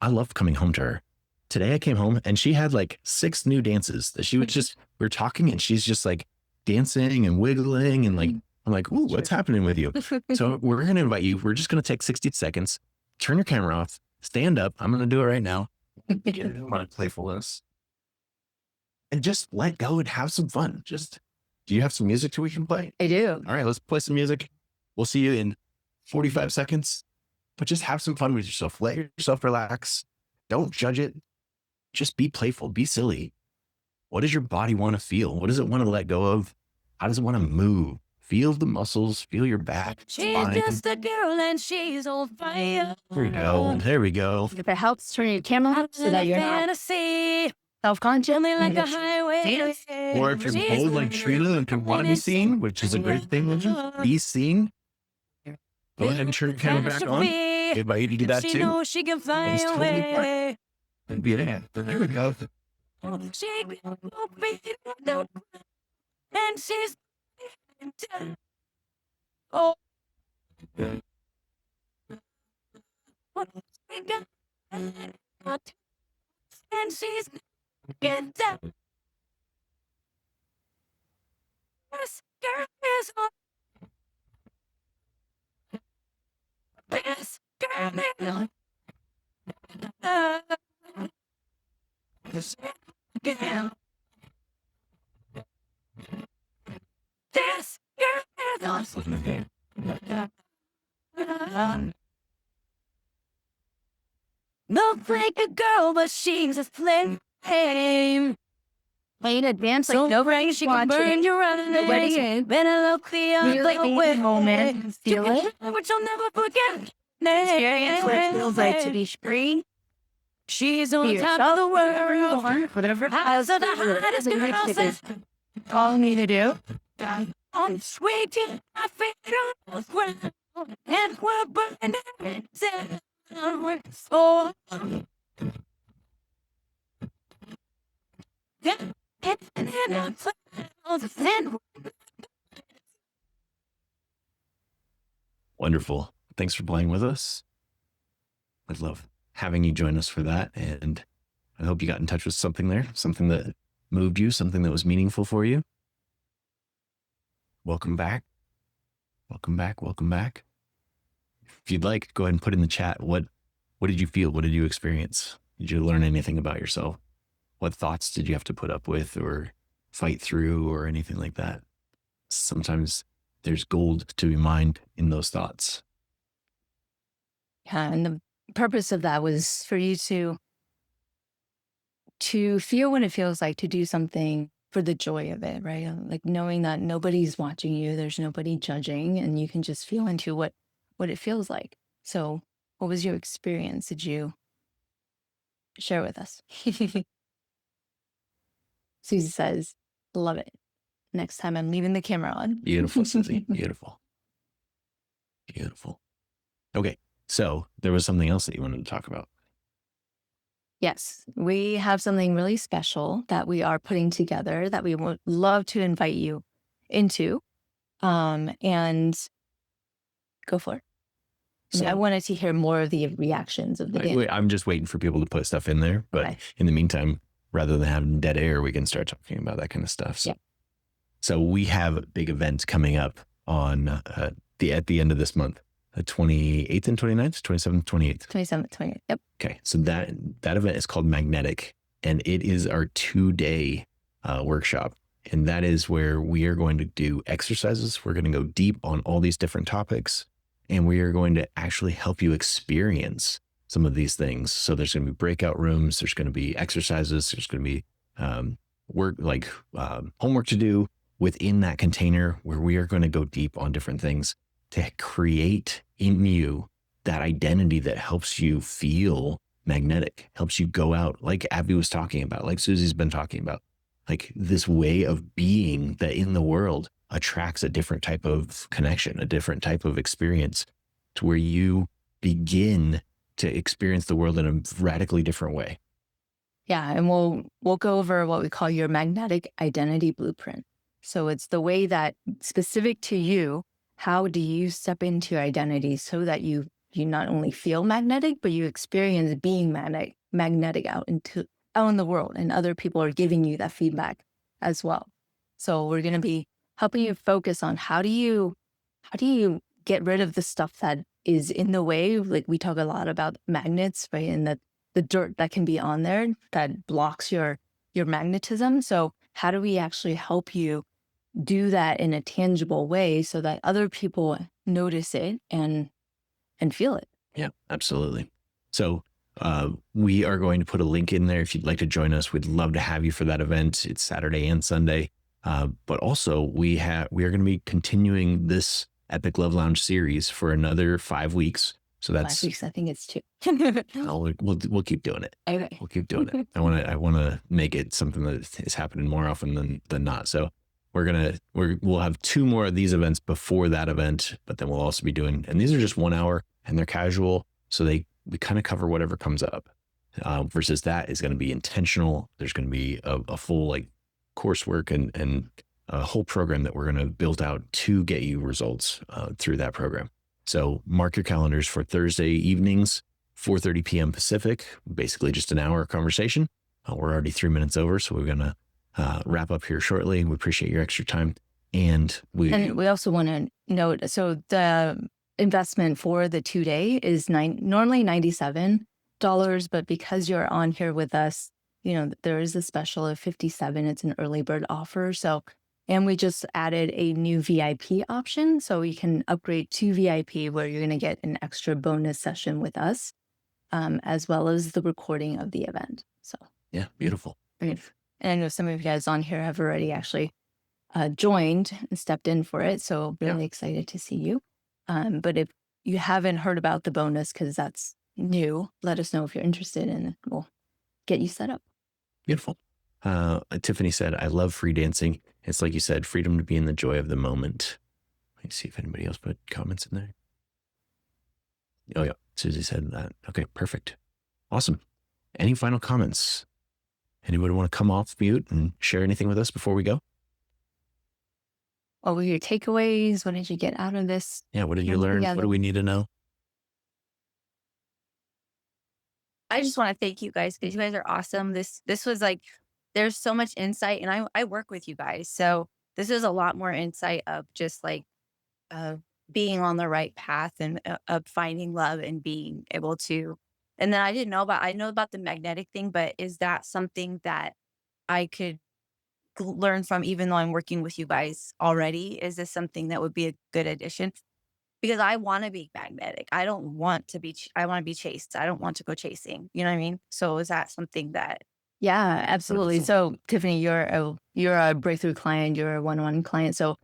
I love coming home to her. Today I came home and she had like 6 new dances that she was just, we were talking and she's just like dancing and wiggling and like, I'm like, ooh, what's happening with you? So we're going to invite you. We're just going to take 60 seconds, turn your camera off, stand up. I'm going to do it right now. Get into my playfulness and just let go and have some fun. Do you have some music we can play? I do. All right, let's play some music. We'll see you in 45 seconds, but just have some fun with yourself. Let yourself relax. Don't judge it. Just be playful, be silly. What does your body want to feel? What does it want to let go of? How does it want to move? Feel the muscles, feel your back. She's just a girl and she's on fire. There we go. There we go. If it helps, turn your camera so that you're not self-conscious. Like a highway. Or if you're bold like Trina and can want to be seen, which is a great thing, be seen. Go ahead and turn your camera back on. I invite you to do that She too. knows she can fly Totally away. And be there. There we go. She and she's oh. What we got? and she's get down. This girl is on. This girl is on. This girl. This girl is on. Looks like a girl, but she's a flame. Playing a dance So like nobody she can watching. burn you running away. Better look the other way. Moment. Feel it. Which I'll never forget. Experience what it feels like to be free. She's on Be top yourself. of the world. Whatever. Eyes of the hottest girls. All you need to do. On sweet tea, I feel on the ground. And we're burning down. We're so. Wonderful. Thanks for playing with us. I love having you join us for that. And I hope you got in touch with something there, something that moved you, something that was meaningful for you. Welcome back. Welcome back. Welcome back. If you'd like, go ahead and put in the chat. What did you feel? What did you experience? Did you learn anything about yourself? What thoughts did you have to put up with or fight through or anything like that? Sometimes there's gold to be mined in those thoughts. Yeah, and the purpose of that was for you to feel what it feels like to do something for the joy of it, right? Like knowing that nobody's watching you, there's nobody judging, and you can just feel into what it feels like. So what was your experience? Did you share with us? Susie says, love it. Next time I'm leaving the camera on. Beautiful, Susie. Beautiful. Beautiful. Okay. So there was something else that you wanted to talk about. Yes, we have something really special that we are putting together that we would love to invite you into. And go for it. So, I wanted to hear more of the reactions of the dance. I'm just waiting for people to put stuff in there. But Okay. in the meantime, rather than having dead air, we can start talking about that kind of stuff. So, Yeah. so we have a big event coming up on at the end of this month, the 28th and 29th, 27th, 28th. 27th, 28th. Yep. Okay. So that event is called Magnetic, and it is our 2-day workshop. And that is where we are going to do exercises. We're going to go deep on all these different topics, and we are going to actually help you experience some of these things. So there's going to be breakout rooms. There's going to be exercises. There's going to be homework to do within that container where we are going to go deep on different things to create in you that identity that helps you feel magnetic, helps you go out, like Abby was talking about, like Susie's been talking about, like this way of being that in the world attracts a different type of connection, a different type of experience, to where you begin to experience the world in a radically different way. Yeah, and we'll go over what we call your magnetic identity blueprint. So it's the way that specific to you, how do you step into your identity so that you not only feel magnetic, but you experience being magnetic out in the world, and other people are giving you that feedback as well. So we're going to be helping you focus on how do you get rid of the stuff that is in the way. Like we talk a lot about magnets, right? And the dirt that can be on there that blocks your magnetism. So how do we actually help you do that in a tangible way so that other people notice it and feel it? Yeah, absolutely. So we are going to put a link in there if you'd like to join us. We'd love to have you for that event. It's Saturday and Sunday. But also we are going to be continuing this Epic Love Lounge series for another 5 weeks. So that's 5 weeks. I think it's 2. we'll keep doing it. Okay. We'll keep doing it. I want to make it something that is happening more often than not. So we'll have 2 more of these events before that event, but then we'll also be doing, and these are just 1 hour and they're casual. So we kind of cover whatever comes up, versus that is going to be intentional. There's going to be a full like coursework and a whole program that we're going to build out to get you results through that program. So mark your calendars for Thursday evenings, 4:30 p.m. Pacific, basically just an hour conversation. We're already 3 minutes over, so we're going to wrap up here shortly. We appreciate your extra time. And we also want to note, so the investment for the 2-day is normally $97, but because you're on here with us, there is a special of $57. It's an early bird offer. So, and we just added a new VIP option. So you can upgrade to VIP where you're going to get an extra bonus session with us, as well as the recording of the event. So yeah, beautiful. And I know some of you guys on here have already actually joined and stepped in for it. So really excited to see you. But if you haven't heard about the bonus, because that's new, let us know if you're interested and we'll get you set up. Beautiful. Tiffany said, I love free dancing. It's like you said, freedom to be in the joy of the moment. Let me see if anybody else put comments in there. Oh yeah, Susie said that. Okay, perfect. Awesome. Any final comments? Anybody want to come off mute and share anything with us before we go? What were your takeaways? What did you get out of this? Yeah, what did you learn? What do we need to know? I just want to thank you guys because you guys are awesome. This was like, there's so much insight, and I work with you guys, so this is a lot more insight of just like being on the right path and of finding love and being able to. And then I know about the magnetic thing, but is that something that I could learn from, even though I'm working with you guys already? Is this something that would be a good addition? Because I want to be magnetic. I don't want to be, I want to be chased. I don't want to go chasing. You know what I mean? So is that something that? Yeah, absolutely. So Tiffany, you're a breakthrough client. You're a one-on-one client. So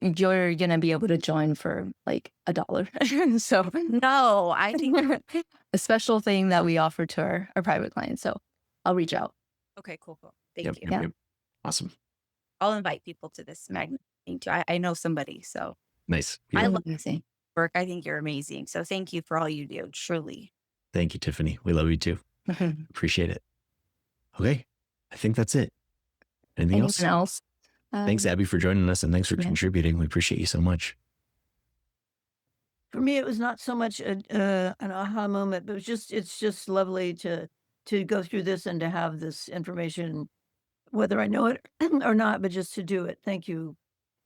you're going to be able to join for like $1. So No, I think a special thing that we offer to our private clients. So I'll reach out. okay, cool. Thank you. Yep. Awesome. I'll invite people to this magnet thing too. I know somebody, so Nice. I love Amazing. work. I think you're amazing. So thank you for all you do. Truly. Thank you, Tiffany. We love you too. Appreciate it. Okay. I think that's it. Anything else? Thanks, Abby, for joining us, and thanks for contributing. We appreciate you so much. For me, it was not so much an aha moment, but it's just lovely to go through this and to have this information, whether I know it or not, but just to do it. Thank you.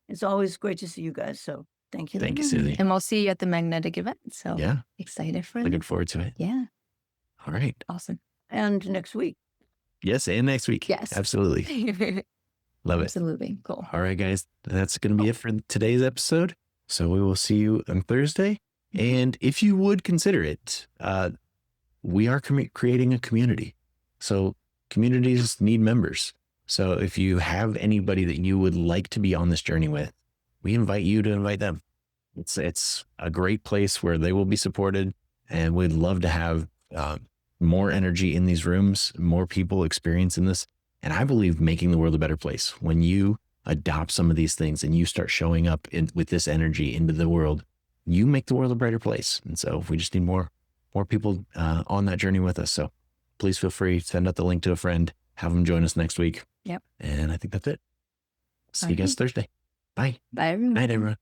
It's always great to see you guys. So thank you. Thank you, Susie. And we'll see you at the magnetic event. So excited for Looking forward to it. Yeah. All right. Awesome. And next week. Yes, and next week. Yes. Absolutely. Love it. Absolutely. Cool. All right, guys. That's going to be it for today's episode. So we will see you on Thursday. And if you would consider it, we are creating a community. So communities need members. So if you have anybody that you would like to be on this journey with, we invite you to invite them. It's a great place where they will be supported, and we'd love to have more energy in these rooms, more people experiencing this. And I believe making the world a better place. When you adopt some of these things and you start showing up with this energy into the world, you make the world a brighter place. And so we just need more people on that journey with us. So please feel free, send out the link to a friend, have them join us next week. Yep. And I think that's it. See you guys Thursday. Bye. Bye, everyone. Night, everyone.